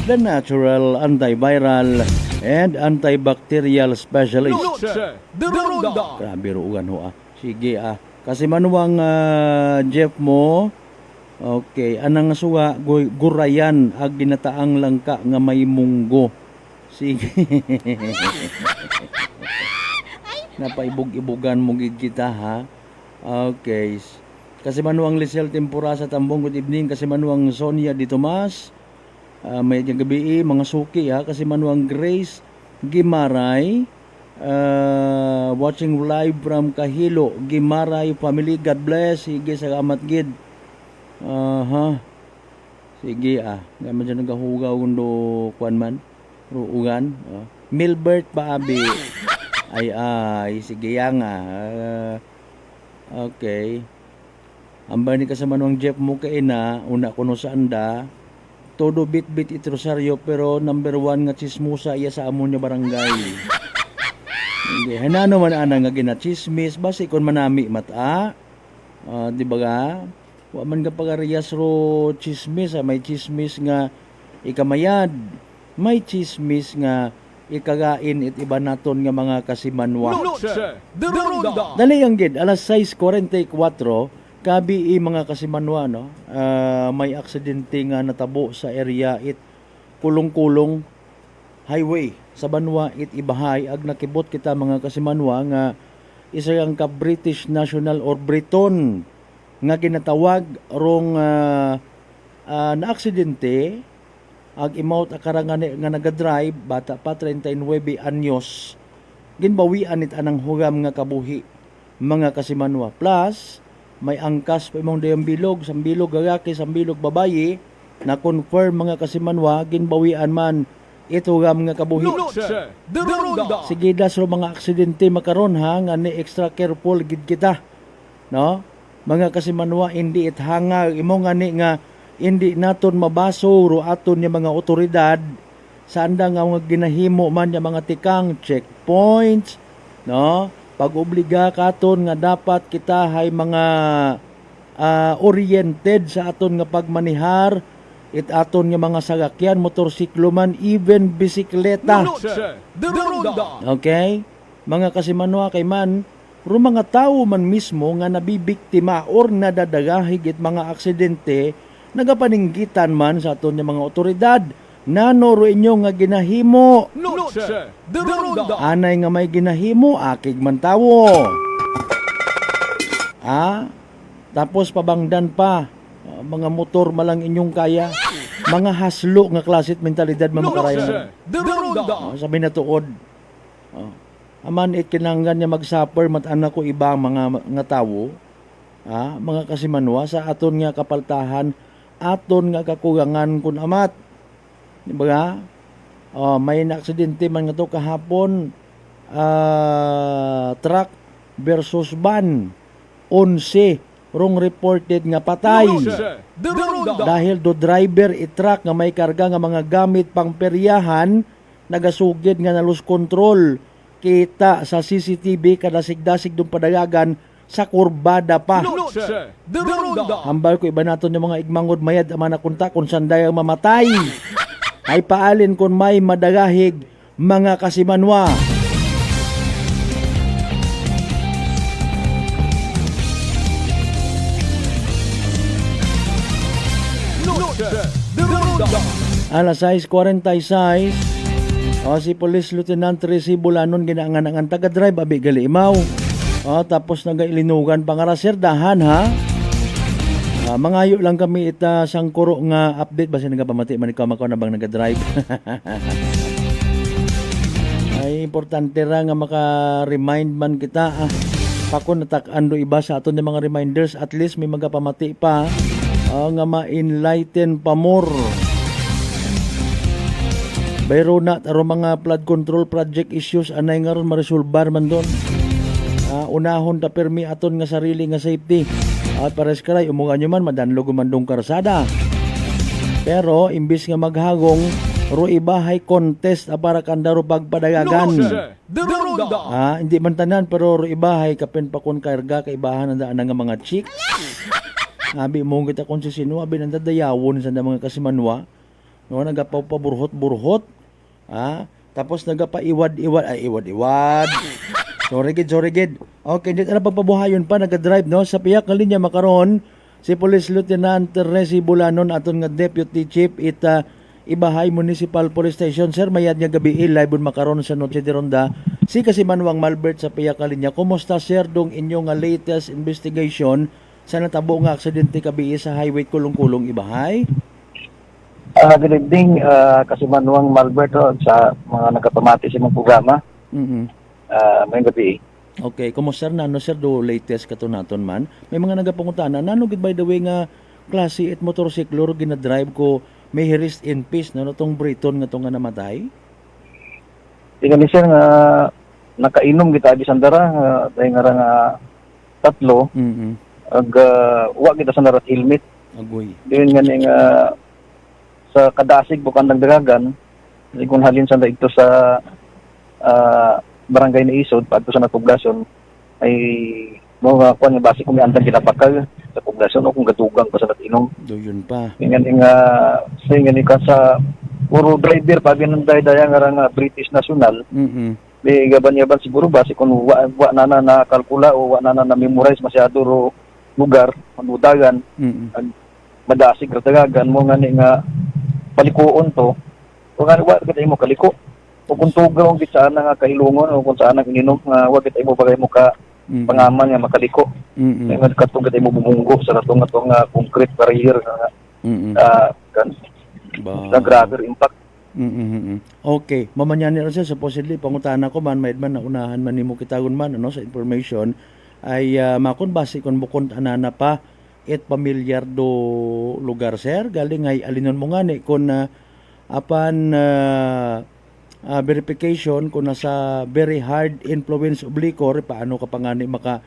E: the natural antiviral and antibacterial specialist.
F: Noche de Ronda.
E: Grabe ro ugan ho Sige Kasi manuwang Jeff mo. Okay, anang suga gurayan ag ginataang langka nga may munggo. Sige. Napaibog-ibogan mo gid kita ha. Okay. Kasi manuang Lisel Tempura sa Tambong, good evening. Kasi manuang Sonia Di Tomas, may gabi mga suki kasi manuang Grace Gimaray, watching live from Kahilo, Gimaray family, God bless. Sige sa amat gid. Sige Ngayon dyan nagahugaw kundo kuan man ruugan. Milbert pa abi. Ay sige nga. Okay. Ambay ni kasama nung Jeff mo kaina una kuno sa anda. Todo bit-bit it Rosario, pero number 1 nga chismosa iya sa amon niya barangay. Hindi hanano man ana nga ginachismis basi kon manami mata. Di ba ga? Wa man ka pagariyas ro chismis, may chismis nga ikamayad, may chismis nga ikagain it iba naton nga mga kasimanwa.
F: Noche de Ronda.
E: Dali ang gid alas 6:44 kabi mga kasimanwa may aksidente nga natabo sa area it kulong-kulong highway sa Banwa it Ibahay. Ag nakibot kita mga kasimanwa nga isa ang ka British National or Briton nga ginatawag rong na aksidente ag imawt akarangan nga nagadrive bata pa 39 anyos ginbawian it anang hugam nga kabuhi mga kasimanwa. Plus may angkas pa imong dayang bilog, sambilog gagaki, sambilog babayi na confirm mga kasimanwa ginbawian man ito hugam nga kabuhi.
F: Noche de Ronda.
E: Sige das ro mga aksidente makaron nga ni extra careful gid kita no mga kasimanwa. Hindi it hangag imo nga hindi naton mabaso ro aton yung mga otoridad sa anda nga mga ginahimo man yung mga tikang checkpoints no pag-obliga katon nga dapat kita hay mga oriented sa aton nga pagmanihar it aton nga mga sasakyan, motorsiklo man, even bisikleta.
F: Noche de Ronda.
E: Okay mga kasimanwa kay man ro mga tao man mismo nga nabibiktima or nadadagahig it mga aksidente nagapaninggitan man sa aton nga mga otoridad. Nano ro inyo nga ginahimo.
F: Noche de Ronda.
E: Anay nga may ginahimo akig man tawo. Tapos pabangdan pa mga motor malang inyong kaya. mga haslo nga klasit mentalidad mamakarayan. Sabi na tuod. Aman it kinanggan niya mag-suffer matana ko ibang mga tawo, mga kasimanwa sa aton nga kapaltahan, aton nga kakugangan kun amat. Di ba? May na-aksidente man nga to kahapon, truck versus van, 11 rong reported nga patay dahil do driver i-truck nga may karga nga mga gamit pang peryahan nagasugid nga na lose control, kita sa CCTV kada sigdasig dong padagagan sa kurbada pa. Hambal ko iba naton yung mga igmangod mayad ama na kunta kung sanday ang mamatay ay paalin kung may madagahig mga kasimanwa. Alas 6:46, si Police Lieutenant Tracy Bulanon ginaangan ang taga-drive abi galimaw. Tapos nagailinugan pangaraser dahan ha. Mangayo lang kami ita sangkuro nga update basi nagapamati man ikaw makaw na bang naga-drive. Ay importante ra nga maka-remind man kita pakon natak-ando iba sa aton ng mga reminders, at least may magapamati pa nga ma-enlighten pa more. Pero na taro mga flood control project issues anay nga ron maresolbar man doon. Unahon ta permi aton nga sarili nga safety. At pares karay umunga nyo man madanlog umandong karsada. Pero imbis nga maghagong ro ibahay contest para kandaro pagpadagagan. Hindi man tanan pero ro ibahay kapin pa kun karga kaibahan ang daan nga mga chick. Abi mo kita kung si sino abi nang dadayawon sa mga kasimanwa. No nagapaw pa burhot. Tapos nagapaiwad-iwad. Sorry gid. Okay, dito na pagpabuhayon pa naga-drive no sa piyak nga linya makaron si Police Lieutenant Tracy Bulanon aton nga Deputy Chief Ibahay Municipal Police Station. Sir, mayad nga gabi live makaron sa Noche de Ronda si Kasimanwang Malbert sa piyak nga linya. Kumusta sir dong inyong latest investigation sa natabo nga aksidente kabi sa highway Kulong-Kulong Ibahay?
T: Good evening, Kasimanwang Malbert sa mga nagkapamati sa mga programa. May gabi.
E: Okay, kumusta nano sir do latest kato naton man? May mga nagapangutana nano gid by the way nga klase at motorsiklo ginadrive ko may rest in peace no tong Briton nga tong nga namatay?
T: Tingnan ni sir nga nakainom kita di sandara dahil nga tatlo. Wa kita sandara helmet.
E: Agoy.
T: Diyon nga nga sa kadasig bukan nagdagagan kung halin sanda ito sa barangay na Isod pagto sa natuglason ay mo nga kuan nga base kung andan kinapakal sa poblasyon o kung gatugang pa sa natinom.
E: Doyon pa.
T: Ingani nga sa puro driver pag nanday-daya nga British National. May gaban-yaban siguro base kung wa na kalkula o wa na memorize masyado ro lugar manudagan. Madasig ra dagagan mo ngani nga palikuon to. O nga wa kita mo kaliko. O kung tugaw ang saan nga kahilungon o kung saan ang ininom nga wag kita mo bagay mo ka pangaman nga makaliko. Nga katong kita mo bumunggo sa natong concrete barrier nga kan grabe impact.
E: Okay, mamanyani ra siya supposedly pangutana ko man maidman na unahan man nimo kitagon man sa information ay makon base kon bukon anana pa et pamilyar do lugar sir galing ay alinon mo ngani kon apan verification kung nasa very hard influence of liquor paano ka pangani maka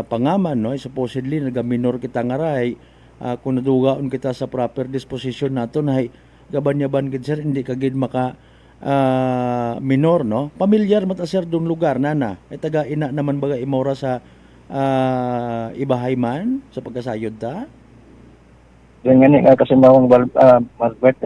E: pangaman no supposedly nagaminor kita ngaray kung nadugaon kita sa proper disposition naton ay gaban-yaban gid sir hindi ka gid maka minor no pamilyar mata sir dong lugar nana ay taga ina naman baga imora sa Ibahay man sa pagkasayod ta.
T: Yan nga kasi mawang Malbert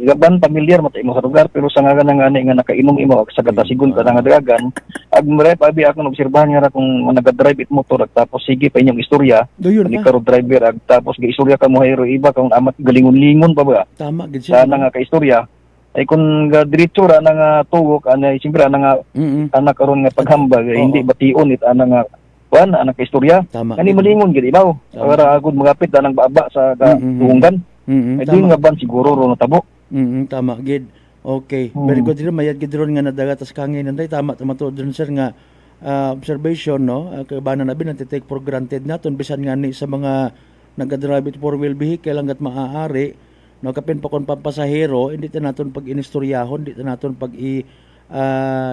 T: gaban pamilyar mo sa lugar pero sa nga nga nakainom imo sa katasigon ka nga dagagan ag mare abi ako obserbahan nga kung naga-drive it motor tapos sige pa inyong istorya ni karo driver ag tapos gi-istorya ka mo hayro iba kung amat galingon-lingon pa ba
E: tama gid siya
T: nga ka istorya ay kung diretso ra nga tuwok ana siyempre nga anak karon nga paghambag hindi bation it ana nga anak ka istorya. Kani malingon gid ibaw. Para agud magapit nang baaba sa tuhunggan. Ay doon nga ban siguro ro natabo.
E: Tama gid. Okay. Very good rin mayad gid ron nga nadagat tas kanginan day tama to dun sir nga observation no. Kabana na bin take for granted naton bisan nga ni sa mga nagadrive it four wheel vehicle hangga't maaari no kapin pa kon pampasahero hindi ta naton pag inistoryahon hindi ta naton pag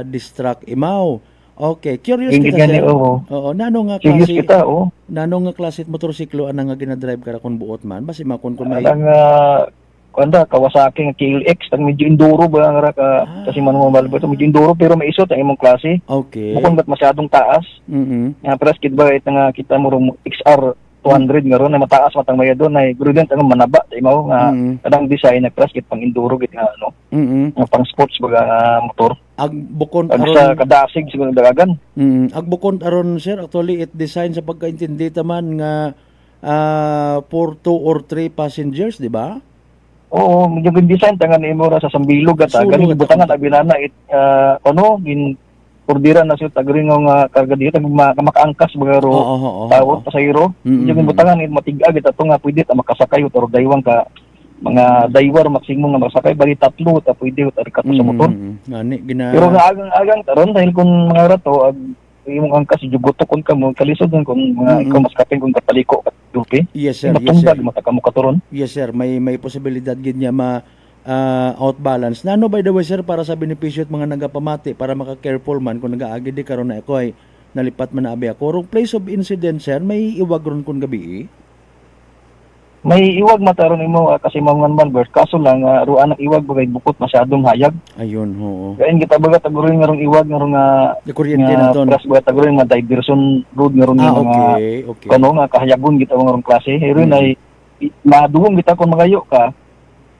E: distract imaw. Okay, curious
T: Hindi
E: kita
T: gani,
E: sir.
T: oo.
E: Nano nga
T: Curious
E: klase
T: kita, oo.
E: Nano nga klase motorsiklo ana nga ginadrive ka ra kon buot man basi makon kun may
T: Ang kanda Kawasaki nga KLX tang medyo enduro ba nga ka kasi manual ba medyo enduro pero may isot ang imong klase.
E: Okay.
T: Bukod ba't masyadong taas. Nga press kit ba ita nga kita mo ro XR 200 nga ron na mataas matang maya doon ay prudent ang manaba sa imaw nga kadang design na press kit pang enduro kit nga ano. Nga pang sports baga motor.
E: Ag bukon
T: Ag
E: aron
T: sa kadasig siguro dagagan.
E: Ag bukon aron sir actually it design sa pagkaintindi taman nga for 2 or 3 passengers, di ba?
T: Oo, medyo good design tangan imo ra sa sambilog at galing butangan abilana it gin ordiran na siya tagaring nga karga dito makaangkas baga ro tawot pasahero. Medyo gin butangan it matig-ag it ato nga pwede ta makasakay or daywang ka mga driver maksimum nga masakay bali tatlo ta pwede ta rikato sa motor.
E: Ngani gina
T: Pero nga agang taron dahil kung mga rato ag imong angkas jugoto kon kamo kalisod kon mga ikaw mas kaping kung kapaliko at dupi.
E: Yes sir,
T: Matungdag mata kamo katuron.
E: Yes sir, may posibilidad gid niya outbalance. Nano by the way sir para sa benepisyo at mga nagapamati para maka-careful man kung nagaagi di karon na ako ay nalipat man na abi ako. Rong place of incident sir, may iwag ron kun gabi.
T: May iwag mataron imo kasi mangan Malbert kaso lang ruan ang iwag bagay bukod masyadong hayag.
E: Ayun, oo.
T: Kain kita baga tagurin nga rong iwag nga rong
E: kuryente na ton.
T: Plus baga tagurin nga diversion road nga rong
E: okay.
T: Kano nga kahayagon kita nga rong klase. Heron ay maduhong kita kung magayo ka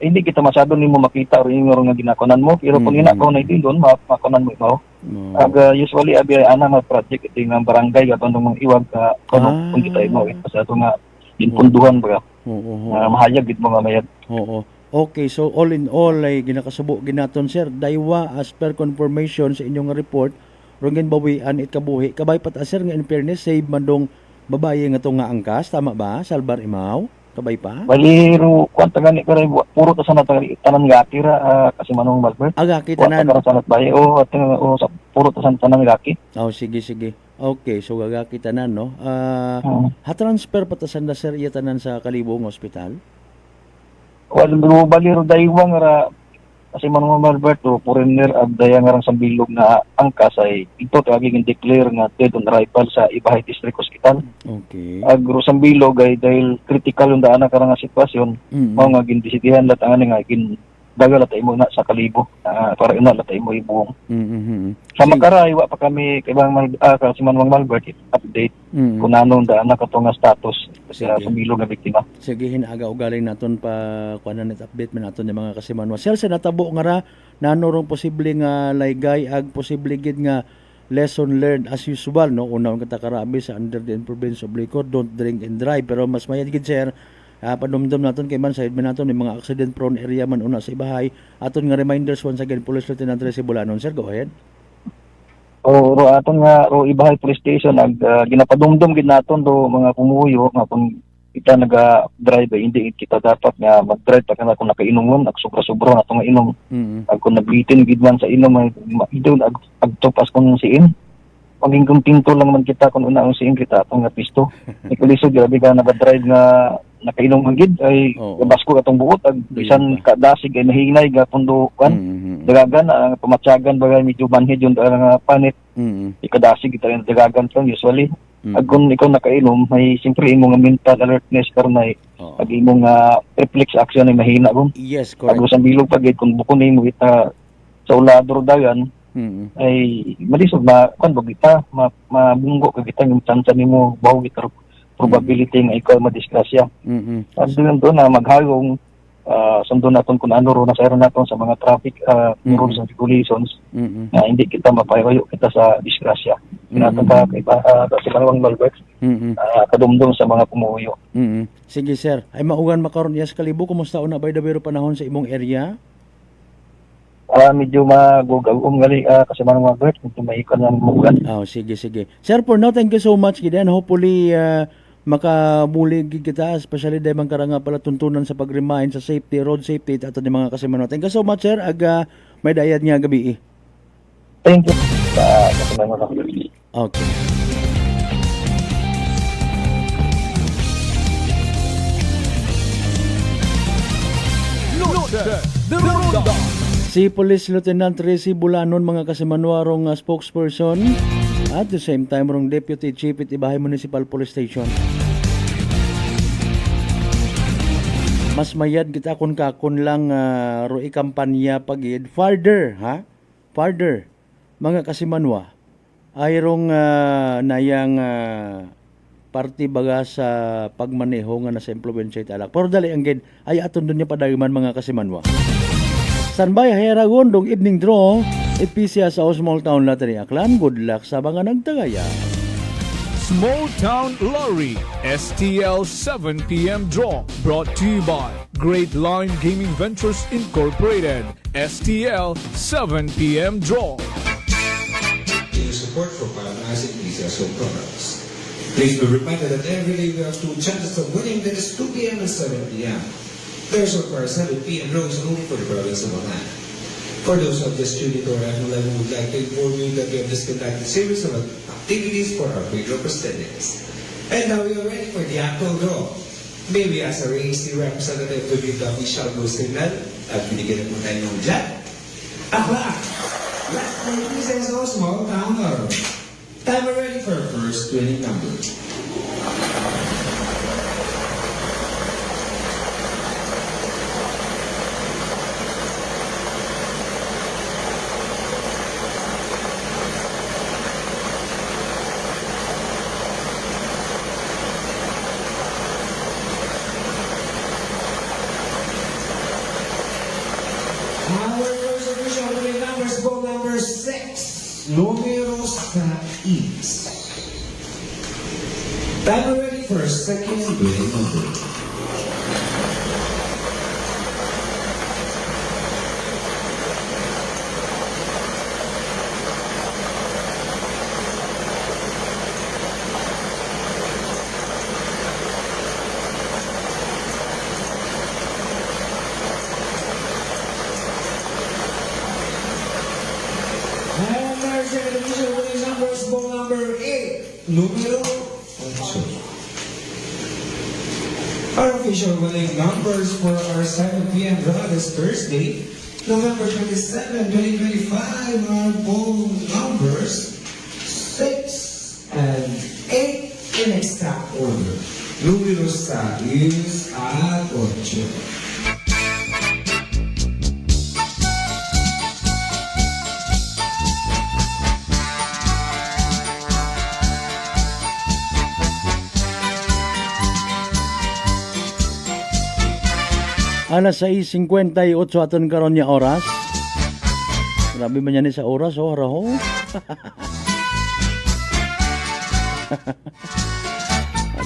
T: hindi kita masyado nimo makita or yung nga ginakonan mo pero kung inakaw na ito doon makonan mo imo. Usually abi ana nga project ito nga barangay katong mga iwag ka kung kita imo sa ato nga inpunduhan baga. Mahayag gid mga mayad.
E: Oo. Okay, so all in all ay ginakasubo ginaton sir daywa as per confirmation sa inyong report rongin bawian it kabuhi kabay pat sir nga in fairness save man dong babaye nga to nga angkas tama ba Salbar Imaw kabay pa
T: baliro kwanta gani kay puro ta sa tanan gati ra kasi manong Malbert
E: agaki tanan
T: sanat baye at sa puro ta sa tanan gaki.
E: Sige. Okay, so gagaki tanan no. Ha-transfer pa ta sanda sir iya tanan sa Kalibong Hospital.
T: Wala baliro daywang ra kasi manong Malberto foreigner ag dayang rang sambilog na angkas ay ito taging declare nga dead on arrival sa Ibahay District Hospital.
E: Okay.
T: Ag sambilog ay dahil critical yung daan ka nga sitwasyon mao nga gindisidihan lat ang nga gin dagal at imo na sa Kalibo para ina lat imo ibuong. Sa Makaray wa pa kami kay kasi manong Malbert update kung anong daan ka to nga status sa sambilog nga biktima.
E: Sige hinaga ugaling naton pa kuanan net update man naton yung mga kasimanwa. Sir sa natabo nga ra nano rong posible nga laygay ag posible gid nga lesson learned as usual no unang katakarabi sa under the province of Bicol don't drink and drive pero mas mayad gid sir panumdum naton kay man side man naton may mga accident prone area man una sa Ibahay aton nga reminders once again Police Lieutenant Tracy Bulanon sir go ahead.
T: Ro aton nga ro Ibahay Police Station ag ginapadumdum gid naton do mga pumuyo nga kung kita naga-drive hindi kita dapat nga mag-drive pa kana kung nakainomon ag sobra-sobra nato nga inom. Ag kung nabitin gid man sa inom ay idon ag topas kun siin. Pagingkong pinto lang man kita kung una ang siin kita atong nga pisto. Ikulisod grabe ka naga-drive nga nakainom man gid ay basko atong buot ag bisan kadasig ay nahinay gapon do kan dagagan ang pamatyagan bagay medyo manhid yung nga panit ikadasig kita rin dagagan lang usually ag kung ikaw nakainom may siyempre imong mental alertness karon ay ag imong reflex action ay mahina ron.
E: Yes, correct.
T: Ag sa bilog pag kung bukon nimo kita sa ulador dagan ay malisod kan kita mabunggo ka kita yung chance nimo bawo kita probability nga ikaw madisgrasya. At doon na maghayong sundo naton kung ano ro na sa naton sa mga traffic rules and regulations na hindi kita mapayayo kita sa disgrasya. Nataka kay kasi manawang Malbert kadumdum sa mga pumuyo.
E: Sige sir, ay maugan makaron yes Kalibo kumusta una by the way panahon sa imong area?
T: Medyo magugagom gali kasi manawang Malbert kung tumaikon ang mugan.
E: Sige. Sir, for now, thank you so much. Gidan, hopefully, makabulig kita, especially dahil man karanga pala tuntunan sa pag-remind sa safety, road safety at ato ni mga kasimanwa. Thank you so much, sir. Aga may dayad nga gabi.
T: Thank you sa kasimanwa.
E: Okay. Si Police Lieutenant Tracy Bulanon, mga kasimanwa, rong spokesperson at the same time rong Deputy Chief at Ibahay Municipal Police Station. Mas mayad kita kun kakon lang roi kampanya pagid farther, ha? Farther, mga kasimanwa, ay rong nayang party baga sa pagmaneho nga nasa impluwensya italak. Pero dali ang gid ay aton dun niya padagiman, mga kasimanwa. Sanbay Heragon dong evening draw ipisiya sa Small Town Lottery Aklan. Good luck sa mga nagtagaya.
F: Small Town Lottery STL 7 p.m. draw brought to you by Great Line Gaming Ventures Incorporated. STL 7 p.m. draw.
U: Support for Paranasik PCSO products. Please be reminded that every day we have 2 chances of winning. That is 2 p.m. and 7 p.m. There's of course 7 p.m. draws only for the province of Bataan. For those of the student or FLM who would like to inform you that we have just conducted a series of activities for our grade representatives. And now we are ready for the actual draw. May we ask our AC representative to give the official go signal at binigyan po tayo ng dyan. Akla! Last name is so Small Town Lottery. Time we're ready for our first winning number. Number 6, numero 6. Time ready for a second winning number. Number 8, numero 8. Our official winning numbers for our 7 p.m. draw this Thursday, November 27, 2025 are both numbers 6 and 8 in exact order. Numero 6 at 8.
E: Alas 6:58 aton karon nya oras. Grabe man yan sa oras, oh, araho.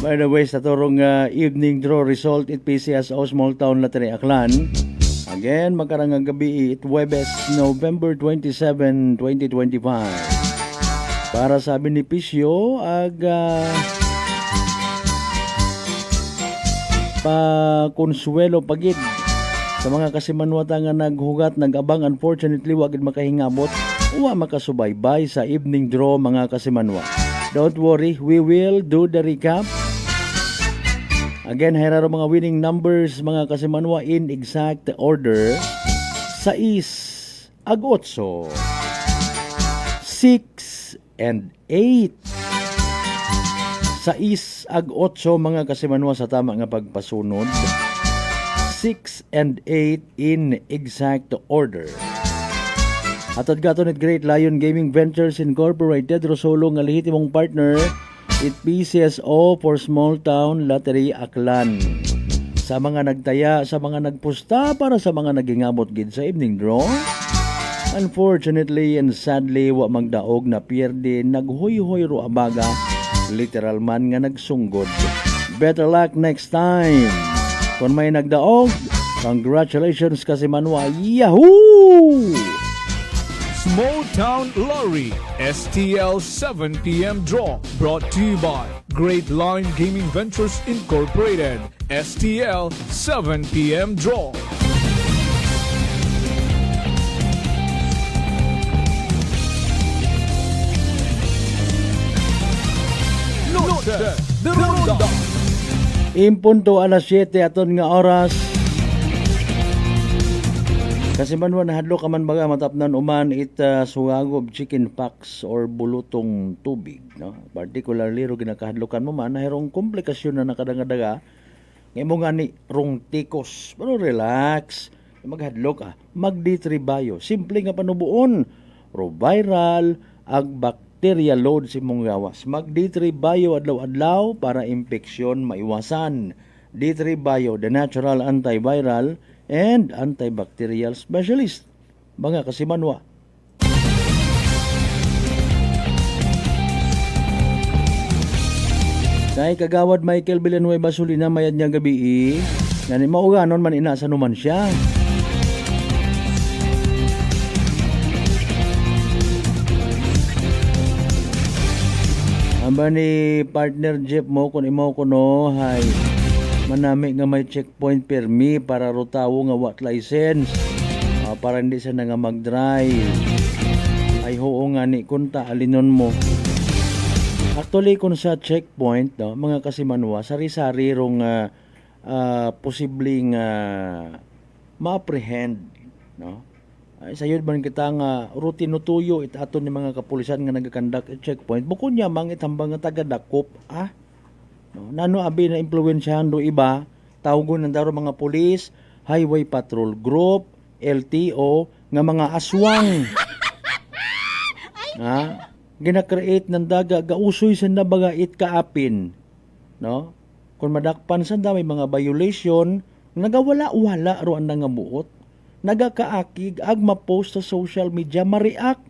E: By the way, sa turong evening draw result it PCS o Small Town Lottery Aklan. Again, magkarangang gabi it Webes, November 27, 2025. Para sa benepisyo, pa-konsuelo pagid sa mga kasimanwata nga naghugat, nagabang, unfortunately wagid makahingabot wa makasubaybay sa evening draw, mga kasimanwa. Don't worry, we will do the recap. Again, heraro mga winning numbers, mga kasimanwa, in exact order. 6 ag 8, 6 and 8. 6 ag 8, mga kasimanwa, sa tama nga pagpasunod. 6 and 8 in exact order. Atod gaton at Great Lion Gaming Ventures Incorporated, Rosolo nga lehitimong partner it PCSO for Small Town Lottery Aklan. Sa mga nagtaya, sa mga nagpusta, para sa mga nagingabot gid sa evening draw, unfortunately and sadly wa magdaog na pierde, naghoy-hoy ro abaga, literal man nga nagsunggod. Better luck next time. Kung may nagdaog, congratulations kasimanwa. Yahoo!
F: Small Town Lottery STL 7 p.m. Draw brought to you by Great Line Gaming Ventures Incorporated. STL 7 p.m. Draw. Noche de Ronda.
E: Impunto alas 7 aton nga oras. Kasi man hadlo ka man baga matapnan uman sugagob chicken pox or bulutong tubig, no? Particularly ro ginakahadlokan mo man nahirong komplikasyon na nakadangadaga nga imo gani rong tikos. Pero relax, maghadlok ka, magditribayo. Simple nga panubuon, ro viral ag bacteria load si mong gawas. Magditribayo adlaw-adlaw para impeksyon maiwasan. Ditribayo, the natural antiviral and antibacterial specialist. Mga kasimanwa. Kay kagawad Michael Villanueva Sulina mayad niya gabi ngani mauganon man inasa numan siya. Amba ni partner Jeff mo kung imo kuno hay manami nga may checkpoint permi para rotawo nga wat license para hindi siya nga mag-drive. Ay hoo nga ni kunta alinon mo. Actually kung sa checkpoint no, mga kasimanwa sari-sari rong posibleng ma-apprehend no. Ay sayod man kita nga rutino tuyo aton ni mga kapulisan nga nagakandak checkpoint bukod niya mang itambang nga taga-dakop no, nano abi na impluwensyahan do iba tawgon ng daro mga pulis, highway patrol group, LTO nga mga aswang. Gina-create ng daga gausoy sa nabagait kaapin. No? Kung madakpan sa may mga violation, nagawala-wala ro ang nangamuot. Nagakaakig ag ma-post sa social media ma-react.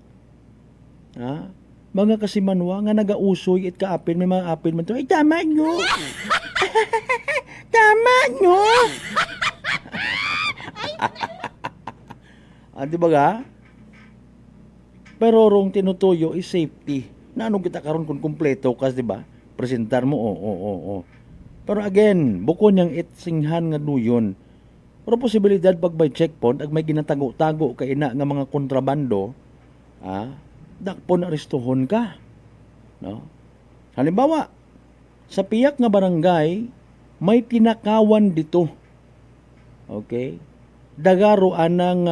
E: Mga kasimanwa nga nagausoy it kaapin may mga apin man to ay tama nyo. Tama nyo. Di ba ga? Pero rong tinutuyo is safety. Naano kita karon kung kumpleto kas di ba? Presentar mo oo. Pero again, buko niyang singhan nga duyon. Pero posibilidad pag by checkpoint ag may ginatago-tago kay ina nga mga kontrabando, dakpon arestuhon ka. No? Halimbawa, sa piyak nga barangay, may tinakawan dito. Okay? Dagaro anang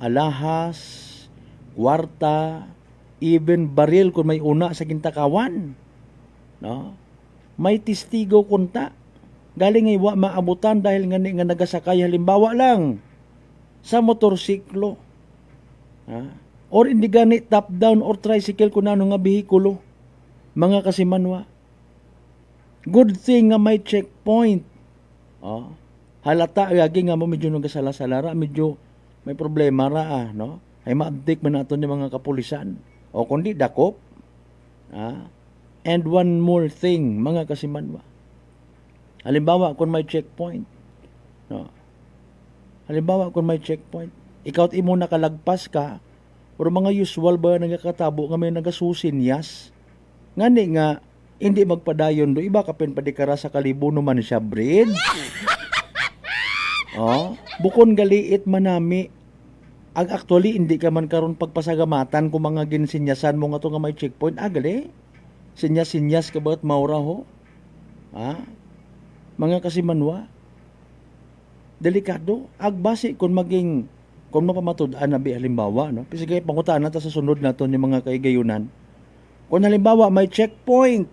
E: alahas, kwarta, even baril kung may una sa kintakawan. No? May testigo kunta. Galing ay wa maabutan dahil nga nagasakay halimbawa lang sa motorsiklo. Or hindi gani top down or tricycle kung ano nga bihikulo. Mga kasimanwa. Good thing nga may checkpoint. Halata gagi nga mo medyo nagasalasala medyo may problema ra no? Ay ma-update man nato ni mga kapulisan. O kundi dakop. And one more thing, mga kasimanwa. Halimbawa kung may checkpoint. No? Halimbawa kung may checkpoint. Ikaw at imo nakalagpas ka o mga usual ba nagkakatabo nga may nagasusinyas. Ngani nga hindi magpadayon do iba kapin padikara sa kalibuno man siya bridge. Bukon galiit manami actually hindi ka man karon pagpasagamatan kung mga ginsinyasan mo nga to nga may checkpoint gali. Sinyas ka ba't maura ho? Mga kasimanwa, delikado. Agbasi kung mapamatud-an na halimbawa, no? Sige, pangutaan natin sa sunod nato ni mga kaigayunan. Kung halimbawa may checkpoint,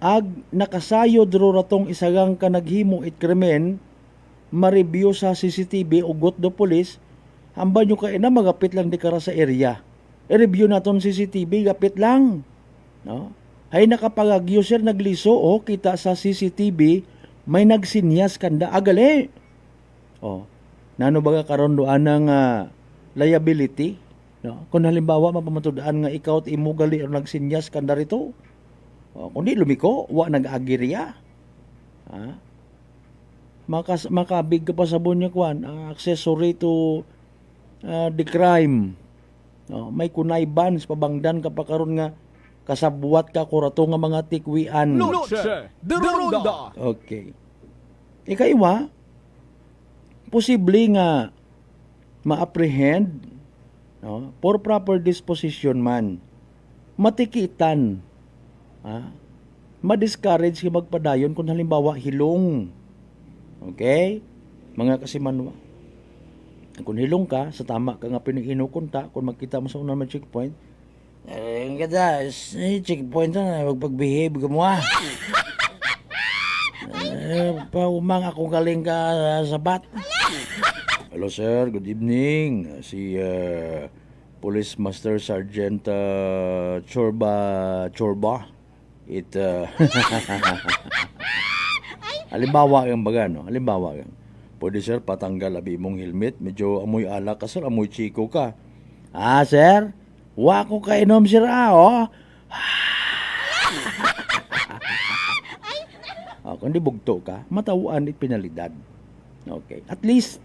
E: ag nakasayod ro ratong isagang ka naghimo it krimen, ma-review sa CCTV ugot do pulis, hamba nyo ka magapit lang di kara sa area. I-review naton CCTV, gapit lang. No? Ay nakapag-user nagliso kita sa CCTV may nagsinyas kanda agali. Nano baga karon doan ng liability, no? Kung halimbawa mapamatud-an nga ikaw at imo gali o nagsinyas kanda rito. Kundi lumiko wa nag-agirya. Makabig ka pa sa bunya kwan accessory to the crime. No, may kunayban sa pabangdan ka pa karon nga kasabwat ka kurato nga mga tikwian.
F: Noche de Ronda.
E: Okay. Ikaiwa, posible nga ma-apprehend, no, for proper disposition man, matikitan, ma-discourage ka magpadayon kung halimbawa hilong. Okay? Mga kasimanwa. Kung hilong ka, sa tama ka nga pinahinukunta, kung magkita mo sa unang checkpoint, ang ganda, checkpoint na, magpag-behave ka mo paumang akong galing ka sa bat. Hello sir, good evening. Si Police Master Sergeant Chorba. Halimbawa yung baga, no? Halimbawa yung. Pwede sir, patanggal abi mong helmet. Medyo amoy alak ka sir, amoy chiko ka. Sir? Wa ko kainom sir kung di bugto ka, matawaan it penalidad. Okay. At least,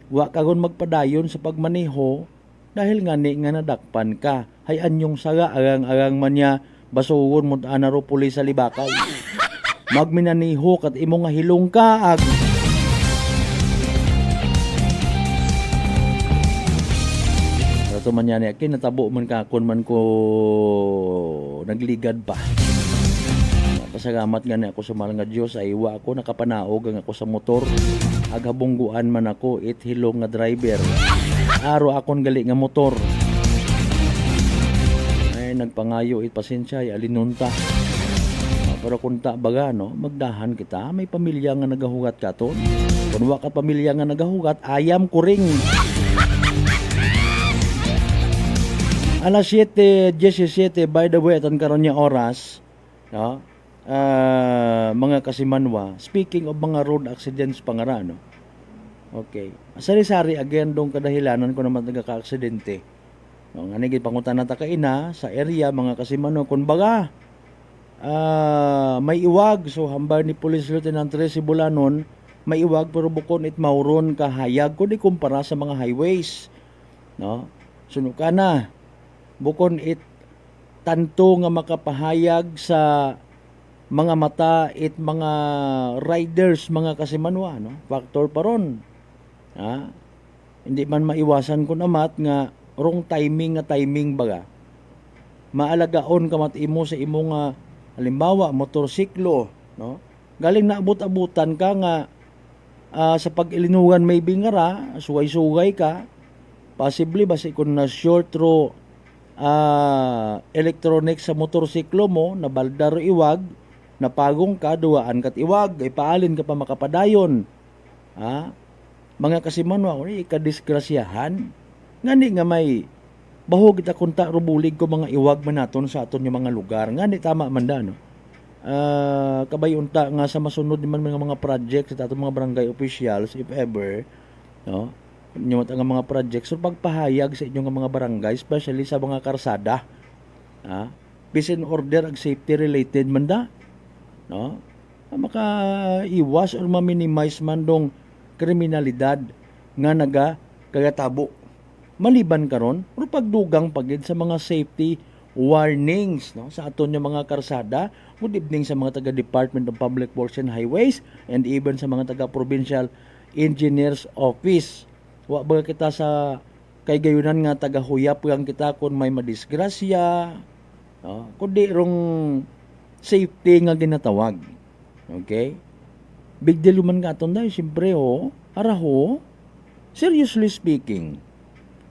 E: wa ka gon magpadayon sa pagmaneho dahil nga nadakpan ka. Hayan yung saga, arang man niya, basugon mo anaro pulis sa libakaw. Magminaniho kat imo nga hilong ka. Rato man yan, kinatabo man ka, kun man ko nagligad pa. Pasagamat nga ako sa mahal nga Diyos, ay iwa ako, nakapanaog ang ako sa motor. Aghabungguan man ako, hilong nga driver. Aro akong gali nga motor. Ay, nagpangayo, pasensya, ay alinunta. Pero kung ta baga, no, magdahan kita, may pamilya nga nagahugat ka to. Kung waka pamilya nga nagahugat, ayam kuring. Alas 7:17, by the way, atan karon niya oras, no? Mga kasimanwa, speaking of mga road accidents pangara, no? Okay. Sari-sari again dong kadahilanan ko naman nagaka-aksidente. No, nga nigit pangutan na takaina sa area mga kasimanwa kun baga may iwag, so hambal ni Police Lieutenant Tracy Bulanon, may iwag pero bukon it mauron kahayag ko di kumpara sa mga highways, no? Suno ka na bukon it tanto nga makapahayag sa mga mata it mga riders mga kasimanwa, no? Factor pa ron. Hindi man maiwasan ko namat nga wrong timing baga. Maalagaon ka mat imo sa imo nga halimbawa motorsiklo, no? Galing na abot-abutan ka nga sa pag-ilinugan may bingara, suway-suway ka. Possibly basi kung na short throw electronics sa motorsiklo mo, na baldar iwag, napagong ka, duwaan kat iwag, ay paalin ka pa makapadayon. Mga kasimanwa, ikadisgrasyahan. Ngani nga may bahog kita kunta rubulig ko mga iwag man naton sa aton yung mga lugar. Ngani tama man da, no? Kabayunta nga sa masunod naman mga project sa atong mga barangay officials, if ever, no? Yung mga projects, so pagpahayag sa inyong mga barangay, especially sa mga karsada, peace and order ag safety related man da, no? Maka-iwas or ma-minimize man dong kriminalidad nga kagatabo. Maliban karon, pero pagdugang pagid sa mga safety warnings, no, sa aton yung mga karsada. Good evening sa mga taga Department of Public Works and Highways and even sa mga taga Provincial Engineers Office. Wa ba kita sa kay gayunan nga taga huyap lang kita kung may madisgrasya, no? Kundi rong safety nga ginatawag. Okay? Big deal man ka aton dahil siyempre araho, seriously speaking,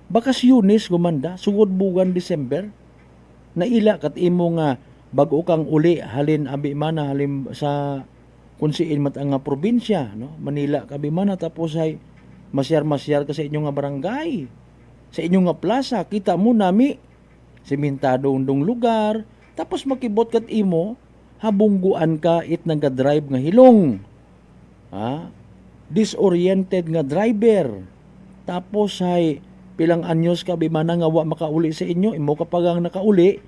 E: bakasyones gumanda, sugod buwan December, naila kat imo nga bago kang uli halin abi mana halim sa kunsiin mat nga probinsya, no? Manila kabi mana tapos ay masyar-masyar ka sa inyong nga barangay, sa inyong nga plaza, kita mo nami simentado undong lugar, tapos makibot kat imo habungguan ka it naga-drive nga hilong. Disoriented nga driver. Tapos ay pilang anyos ka bimana nga wa makauli sa inyo, imo kapag ang nakauli,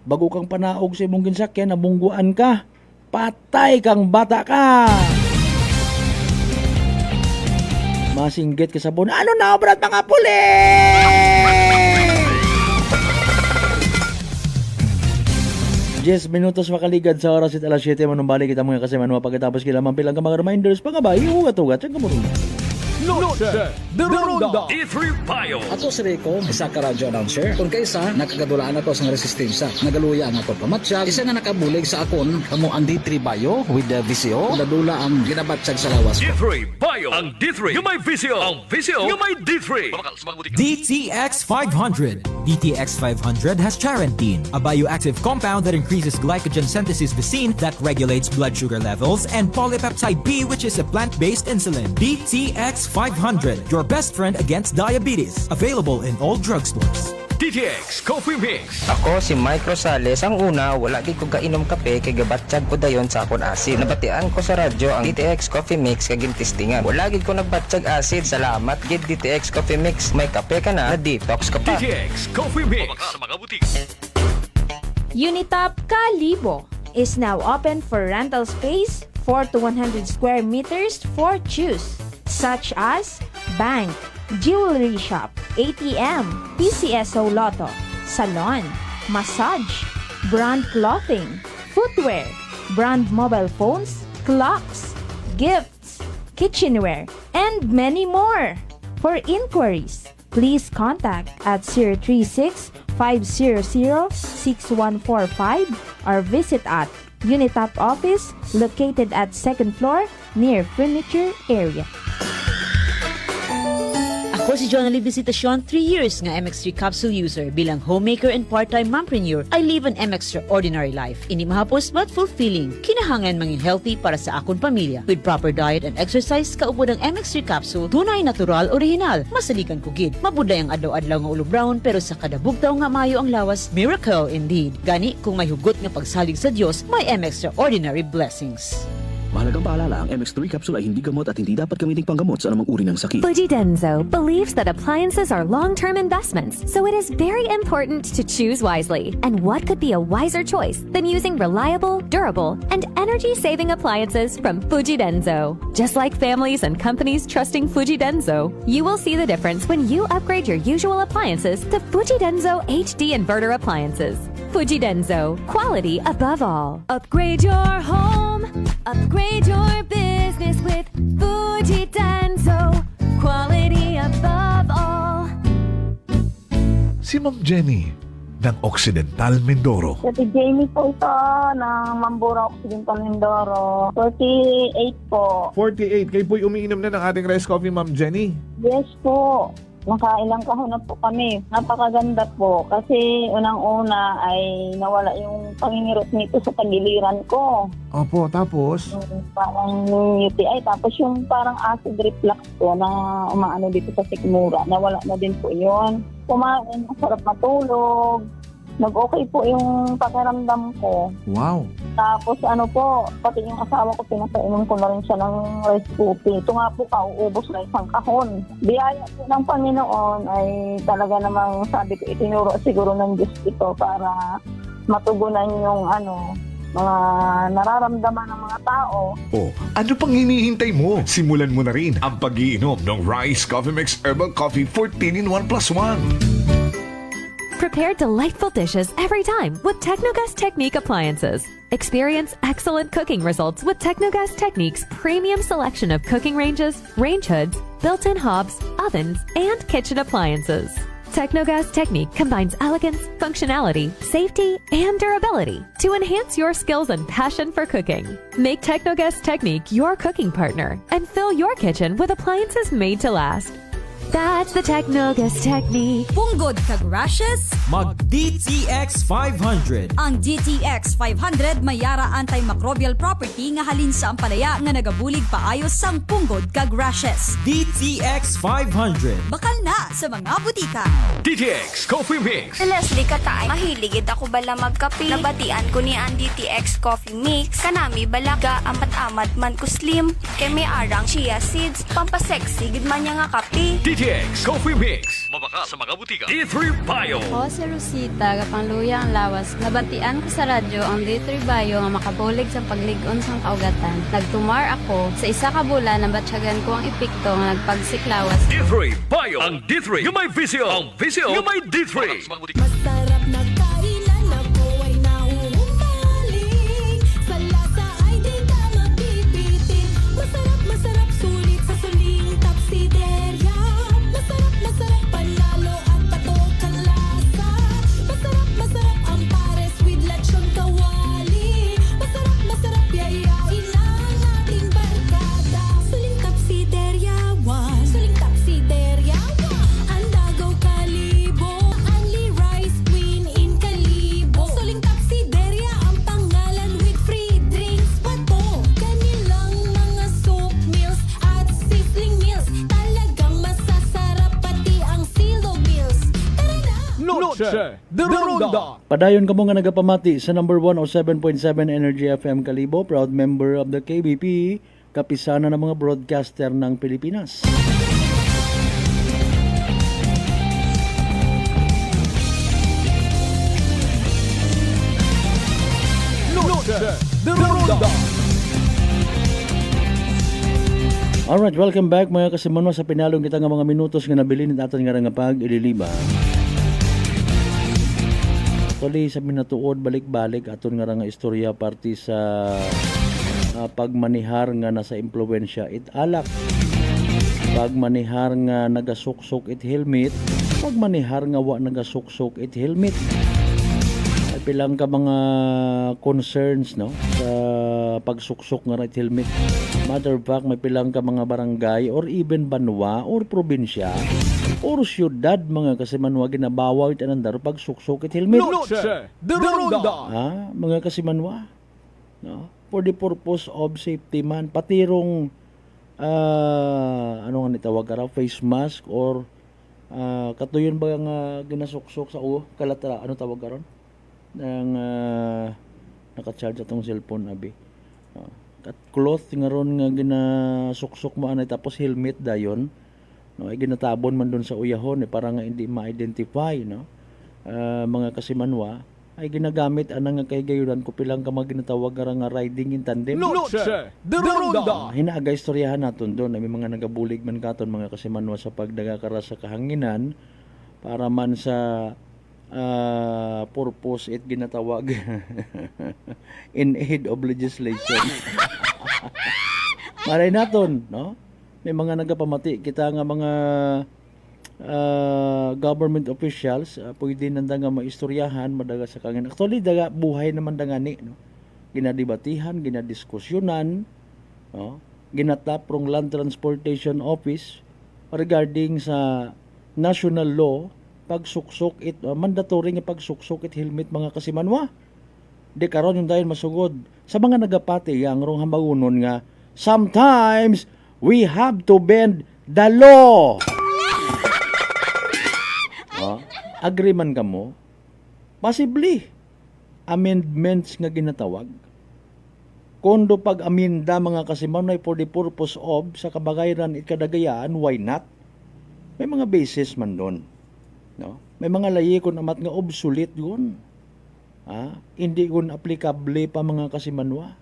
E: bago kang panaog sa imong ginsakyan, nabungguan ka, patay kang bata ka. Masinggit ka sabon. Ano na, brad, mga puli? 10 minutos makaligad sa oras at alas 7 manumbalik kita mga kasemano pagkatapos kila mampilang ka mga reminders pangabay, hugat-hugat sa kamurungan.
F: Noche de Ronda.
B: D3 Bio.
C: Ato si Rico, isa ka radio announcer. Kung kaysa, nakagadulaan ato sa resistensya. Nagaluya ang ato pamatsyag. Isa nga nakabulig sa akon, kamo ang D3 Bio with the VCO. Dadula ang ginabatsyag sa lawas ko.
B: D3 Bio. Ang D3 yung may VCO. Ang VCO yung may D3.
V: DTX 500. DTX 500 has charantine, a bioactive compound that increases glycogen synthesis Vicine that regulates blood sugar levels, and polypeptide B, which is a plant-based insulin. DTX 500, your best friend against diabetes. Available in all drugstores.
B: DTX Coffee Mix.
W: Ako si Mike Rosales. Ang una, wala di ko kainom kape kay gabatsyag ko dayon sa akon asid. Nabatian ko sa radyo ang DTX Coffee Mix kay gintistingan. Wala gid ko nagbatsyag asid. Salamat gid DTX Coffee Mix. May kape ka na detox ka pa.
B: DTX Coffee Mix. Sa mga butik.
S: Unitop Kalibo is now open for rental space 4 to 100 square meters for choose, such as bank, jewelry shop, ATM, PCSO Lotto, salon, massage, brand clothing, footwear, brand mobile phones, clocks, gifts, kitchenware, and many more. For inquiries, please contact at 036-500-6145 or visit at Unitop office located at 2nd floor near furniture area.
X: Ako si John Visitacion, 3 years nga MX3 capsule user. Bilang homemaker and part-time mompreneur, I live an extraordinary life. Ini mahapos but fulfilling. Kinahangan mangin healthy para sa akong pamilya. With proper diet and exercise, kaupod ang MX3 capsule, tunay, natural, original. Masaligan ko gid. Mabuday ang adlaw-adlaw nga ulo brown, pero sa kada bugtaw nga mayo ang lawas, miracle indeed. Gani, kung may hugot nga pagsalig sa Dios, may extraordinary blessings.
I: Mahalagang paalala, ang MX3 capsule ay hindi gamot at hindi dapat gamiting panggamot sa anumang uri ng sakit.
K: Fujidenzo believes that appliances are long-term investments, so it is very important to choose wisely. And what could be a wiser choice than using reliable, durable, and energy-saving appliances from Fujidenzo? Just like families and companies trusting Fujidenzo, you will see the difference when you upgrade your usual appliances to Fujidenzo HD inverter appliances. Fujidenzo, quality above all. Upgrade your home. Upgrade your business with Fujidenzo, quality above all.
P: Si Ma'am Jenny ng Occidental Mindoro.
Q: Si Jamie po ito ng Mambura Occidental Mindoro. 48 po.
P: 48. Kayo po'y umiinom na ng ating rice coffee, Ma'am Jenny.
Q: Yes po. Nakailang kahon na po kami. Napakaganda po. Kasi unang-una ay nawala yung pangingirot nito sa tagiliran ko.
P: Opo, tapos?
Q: Parang UTI. Tapos yung parang acid reflux ko na umaano dito sa sikmura. Nawala na din po yun. Kumain, masarap matulog. Nag-okay po yung pakiramdam ko.
P: Wow.
Q: Tapos ano po, pati yung asawa ko, pinapainom ko na rin siya ng rice coffee. Ito nga po, kauubos na isang kahon. Biyaya po ng Panginoon ay talaga namang sabi ko, itinuro siguro ng Diyos ito para matugunan yung mga nararamdaman ng mga tao.
P: Oh, ano pang hinihintay mo? Simulan mo na rin ang pag-iinom ng Rice Coffee Mix Herbal Coffee 14 in 1 plus 1.
K: Prepare delightful dishes every time with Technogas Technique appliances. Experience excellent cooking results with Technogas Technique's premium selection of cooking ranges, range hoods, built-in hobs, ovens, and kitchen appliances. Technogas Technique combines elegance, functionality, safety, and durability to enhance your skills and passion for cooking. Make Technogas Technique your cooking partner and fill your kitchen with appliances made to last. That's the Technogas Technique.
Y: Punggod kag rashes?
V: Mag DTX 500.
Y: Ang DTX 500 may yara antimicrobial property nga halin sa ampalaya nga nagabulig paayos sang punggod kag rashes.
V: DTX 500.
Y: Bakal na sa mga butika.
B: DTX Coffee Mix.
Z: Si Leslie Katay, mahiligid ako bala magkape. Nabatian ko ni ang DTX Coffee Mix. Kanami balaga amat-amat man ko slim. Kay may arang chia seeds. Pampasexy gid man niya nga kape.
F: DTX Coffee Mix. Mabaka sa mga butika. D3 Bio.
D: Ako si Rosita, kapangluya ang lawas. Nabatian ko sa radyo ang D3 Bio nga makabulig sa pagligon sang kaugatan. Nagtumar ako sa isa ka bulan na batsyagan ko ang epekto nga nagpagsiklawas.
F: D3 Bio. Ang D3 yung may visio. Ang visio yung may D3. Sa mga butika.
G: Masarap na kainan ako ay nahuhumaling. Sa lasa ay di ka mapipitin. Masarap sulit sa suling tapsiderya. Masarap panalo at patok ang lasa. Masarap ang pares with lechon kawali. Masarap yayain ang ating barkada. Suling tapsiderya one. Suling tapsiderya one. Ang Dagaw Kalibo. Only rice queen in Kalibo. Suling tapsiderya ang pangalan with free drinks pa to. Kanilang mga soup meals at sizzling meals. Talagang masasarap pati ang silo meals. Tara na!
F: Noche de Ronda.
E: Padayon kamo nga nagapamati sa number 107.7 Energy FM Kalibo, proud member of the KBP, kapisana ng mga broadcaster ng Pilipinas.
F: Noche de Ronda.
E: Alright, welcome back mga kasimanwa sa pinalong kita nga mga minutos nga nabilin at aton nga nga pag-ililiba. Actually, sa minatuod balik-balik aton nga nga istorya party sa pagmanihar nga nasa impluwensya it alak. Pagmanihar nga nagasuksok it helmet. Pagmanihar nga wa nagasuksok it helmet. Ay pilang ka mga concerns no sa pagsuksok nga it helmet. Matter of fact, may pilang ka mga barangay or even banwa or probinsya or syudad mga kasimanwa ginabawaw it anandar pag suksok it helmet.
F: Noche de Ronda.
E: Mga kasimanwa. No? For the purpose of safety man. Patirong ano nga nitawag ka face mask or katuyon ba nga ginasuksok sa kalatara ano tawag karon ng naka-charge atong cellphone abi. At cloth nga ron nga ginasuksok mo anay tapos helmet dayon no ay ginatabon man doon sa uyahon para nga hindi ma-identify no mga kasimanwa ay ginagamit anang nga kay gayunan ko pilang ka maginatawag nga riding in tandem.
F: Noche de Ronda.
E: Hinaaga istoryahan naton doon may mga nagabulig man katon mga kasimanwa sa pagdaga kara sa kahanginan para man sa purpose it ginatawag in aid of legislation. Malay naton, no? May mga nagapamati kita nga mga government officials pwede nanda nga maistoryahan madaga sa kangin. Actually daga buhay naman dangani, no? Ginadibatihan, ginadiskusyonan, no? Ginatap rong Land Transportation Office regarding sa national law pagsuksok it mandatory nga pagsuksok it helmet mga kasimanwa. Di karon yung dayon masugod sa mga nagapati ang rong hambagunon nga sometimes we have to bend the law. Agree man kamo? Possibly amendments nga ginatawag. Kondo pag aminda mga kasimanay for the purpose of sa kabagayan at kadagayaan, why not? May mga basis man doon. No? May mga layi kung amat nga obsolete yun. Hindi yun applicable pa mga kasimanwa.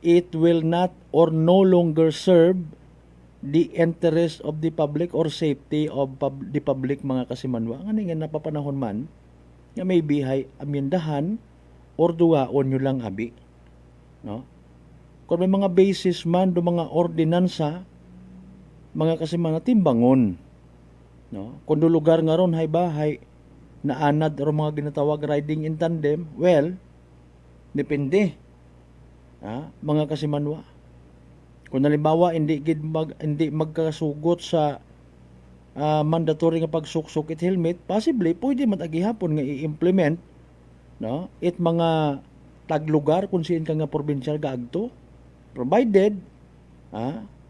E: It will not or no longer serve the interest of the public or safety of the public mga kasimanwa. Nga nga napapanahon man nga may bihay amendahan or duwaon nyo lang abi. No? Kung may mga basis man do mga ordinansa mga kasimanwa timbangon. No? Kung do lugar nga ron hay bahay na anad o mga ginatawag riding in tandem, well, depende. Mga kasimanwa. Kung halimbawa hindi magkasugot sa mandatory nga pagsuksok it helmet, possibly pwede matagihapon nga i-implement no it mga taglugar kung siin ka nga probinsyal gaagto, provided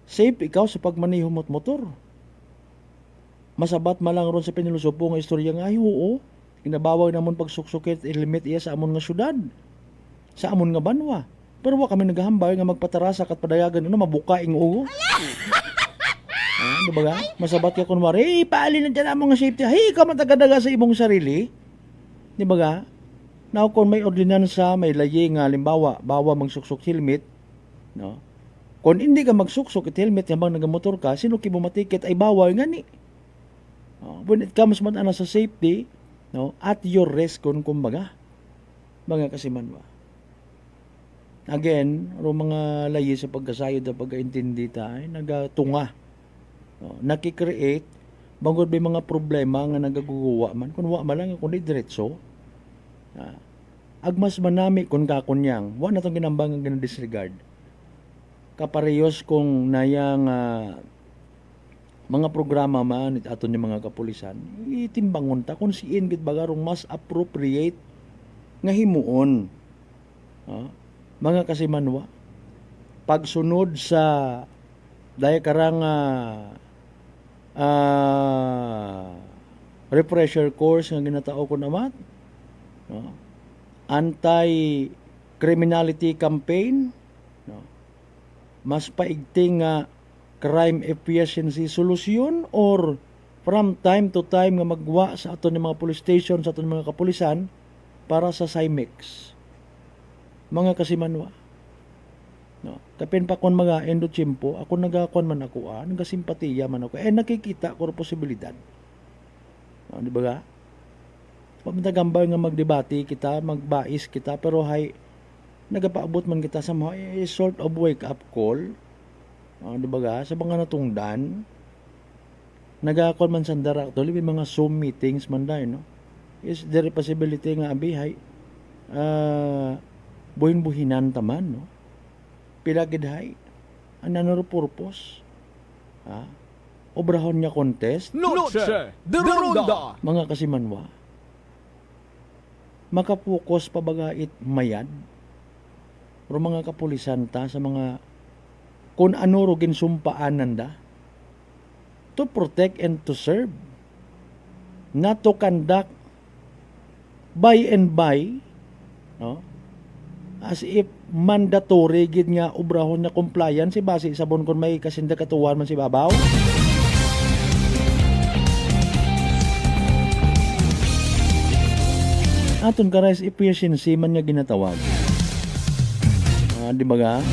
E: safe ikaw sa pagmaneho motor. Masabat malang ron sa pinilusupo nga istorya nga ay oo, ginabawaw namon pagsuksok it helmet iya sa amon nga syudad, sa amon nga banwa. Pero wa kami naghambay nga magpatarasa kat padayagan ano mabuka ing ugo. Di ba ga? Masabat ka kunwari, paali na dyan ang mga safety. Hey, ikaw matagadaga sa imong sarili. Di ba ga? Now, kung may ordinansa, may layi nga, halimbawa, bawa magsuksok helmet, no? Kung hindi ka magsuksok at helmet habang nagamotor ka, sino kibo matikit ay bawal nga ni. When it comes man ana sa safety, no, at your risk kung kumbaga, mga kasiman ba. Again, mga layi sa pagkasayod at pagkaintindi tayo, nagatunga. No, nakikreate, bangod may mga problema nga nagaguguwa man, kung wa man lang, kung di diretso, agmas manami kung kakunyang, wa na itong ginambang ang disregard. Kaparehos kung nayang mga programa man at aton yung mga kapulisan, itimbangon ta kung siin gid bagarong mas appropriate nga himuon. Mga kasimanwa, pagsunod sa daya karang refresher course nga ginatao ko naman, anti-criminality campaign, mas paigting crime efficiency solution, or from time to time nga magwa sa aton mga police station, sa aton mga kapulisan para sa CIMEX. Mga kasimanwa, kapin pa kon mga endochimpo, ako nagakon man ako, nagasimpatiya man ako, nakikita ko posibilidad. Di ba ga? Pagdagambay nga magdebate kita, magbais kita, pero nagapaabot man kita sa mga sort of wake up call. Di ba ga? Sa mga natungdan, nagakon man sa darak, tuloy may mga Zoom meetings man dahil, no? Is there a possibility nga abihay, buhin-buhinan taman, no? Pilagidhay, another purpose, obrahon niya contest,
F: Noche de Ronda.
E: mga kasimanwa, makapokus pabagait mayad, o mga kapulisan ta sa mga kung ano ro ginsumpaanan da, to protect and to serve, not to conduct by and by, no? As if mandatory gid nga obrahon na compliance, base sabon kon may kasinda katuwan man si babaw. Aton ka rise efficiency man nga ginatawag. Di ba ga?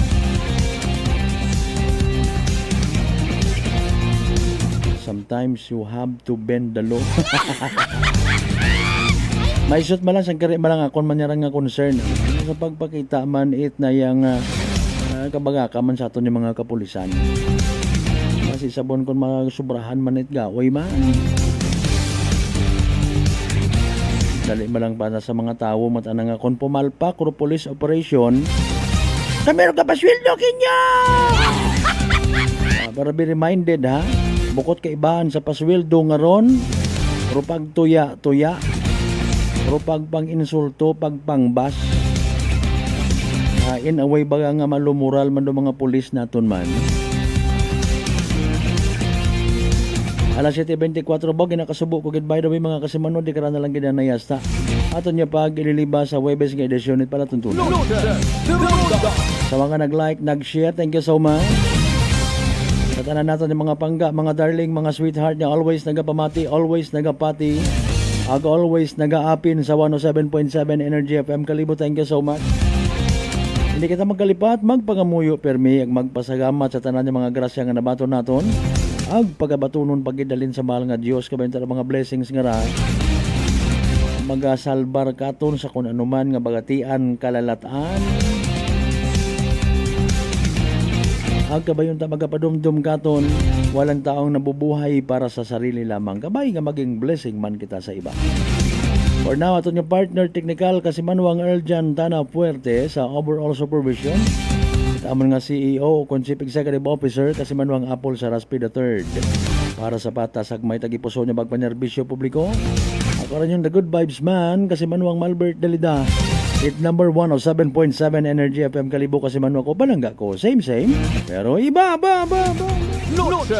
E: Sometimes you have to bend the law. May isot malang sa kare malang akon man nga concern sa pagpakita man it na yang kabaga ka man sa aton yung mga kapulisan. Kasi sabon kon mga subrahan man it gaway man. Dali malang para sa mga tao matana nga kon pumalpak or police operation, kamero ka pasweldo kinyo. Para be reminded ha, bukod ka ibahan sa pasweldo nga ron, pero pagtuya-tuya, pero pagpang-insulto, pagpangbas, in a way baga nga malumural man do mga pulis naton man. Alas 7:24 ba, ginakasubo ko gid by the way mga kasimano, di ka na lang ginanayasta. Aton niya pag ililiba sa Webes nga edisyon it pala tuntunan. Sa mga nag-like, nag-share, thank you so much. Sa tanan natin yung mga pangga, mga darling, mga sweetheart niya, always nagapamati, always nagapati, always nagaapin sa 107.7 Energy FM Kalibo, thank you so much. Hindi kita magkalipat, magpangamuyo permi, ag magpasagamat sa tanan yung mga grasya nga nabato naton. Ag pagabatunon pagidalin sa mahal nga Dios kabay ta mga blessings nga ra magasalbar katon sa kun anuman nga bagatian kalalatan. Ag kabayon ta magapadumdum katon walang taong nabubuhay para sa sarili lamang, kabay nga maging blessing man kita sa iba. For now, aton yung partner technical kasi Manuang Erjan Tana Puerte sa overall supervision. Amon nga CEO o Chief Executive Officer kasi Manuang Apple sa Raspi III. Para sa patas agmay tagipuso niya bagpanerbisyo publiko. Ako rin yung The Good Vibes Man kasi Manuang Malbert Dalida. It number 107.7 Energy FM Kalibo kasi Manuang ko balangga ko. Same. Pero iba.
F: Noche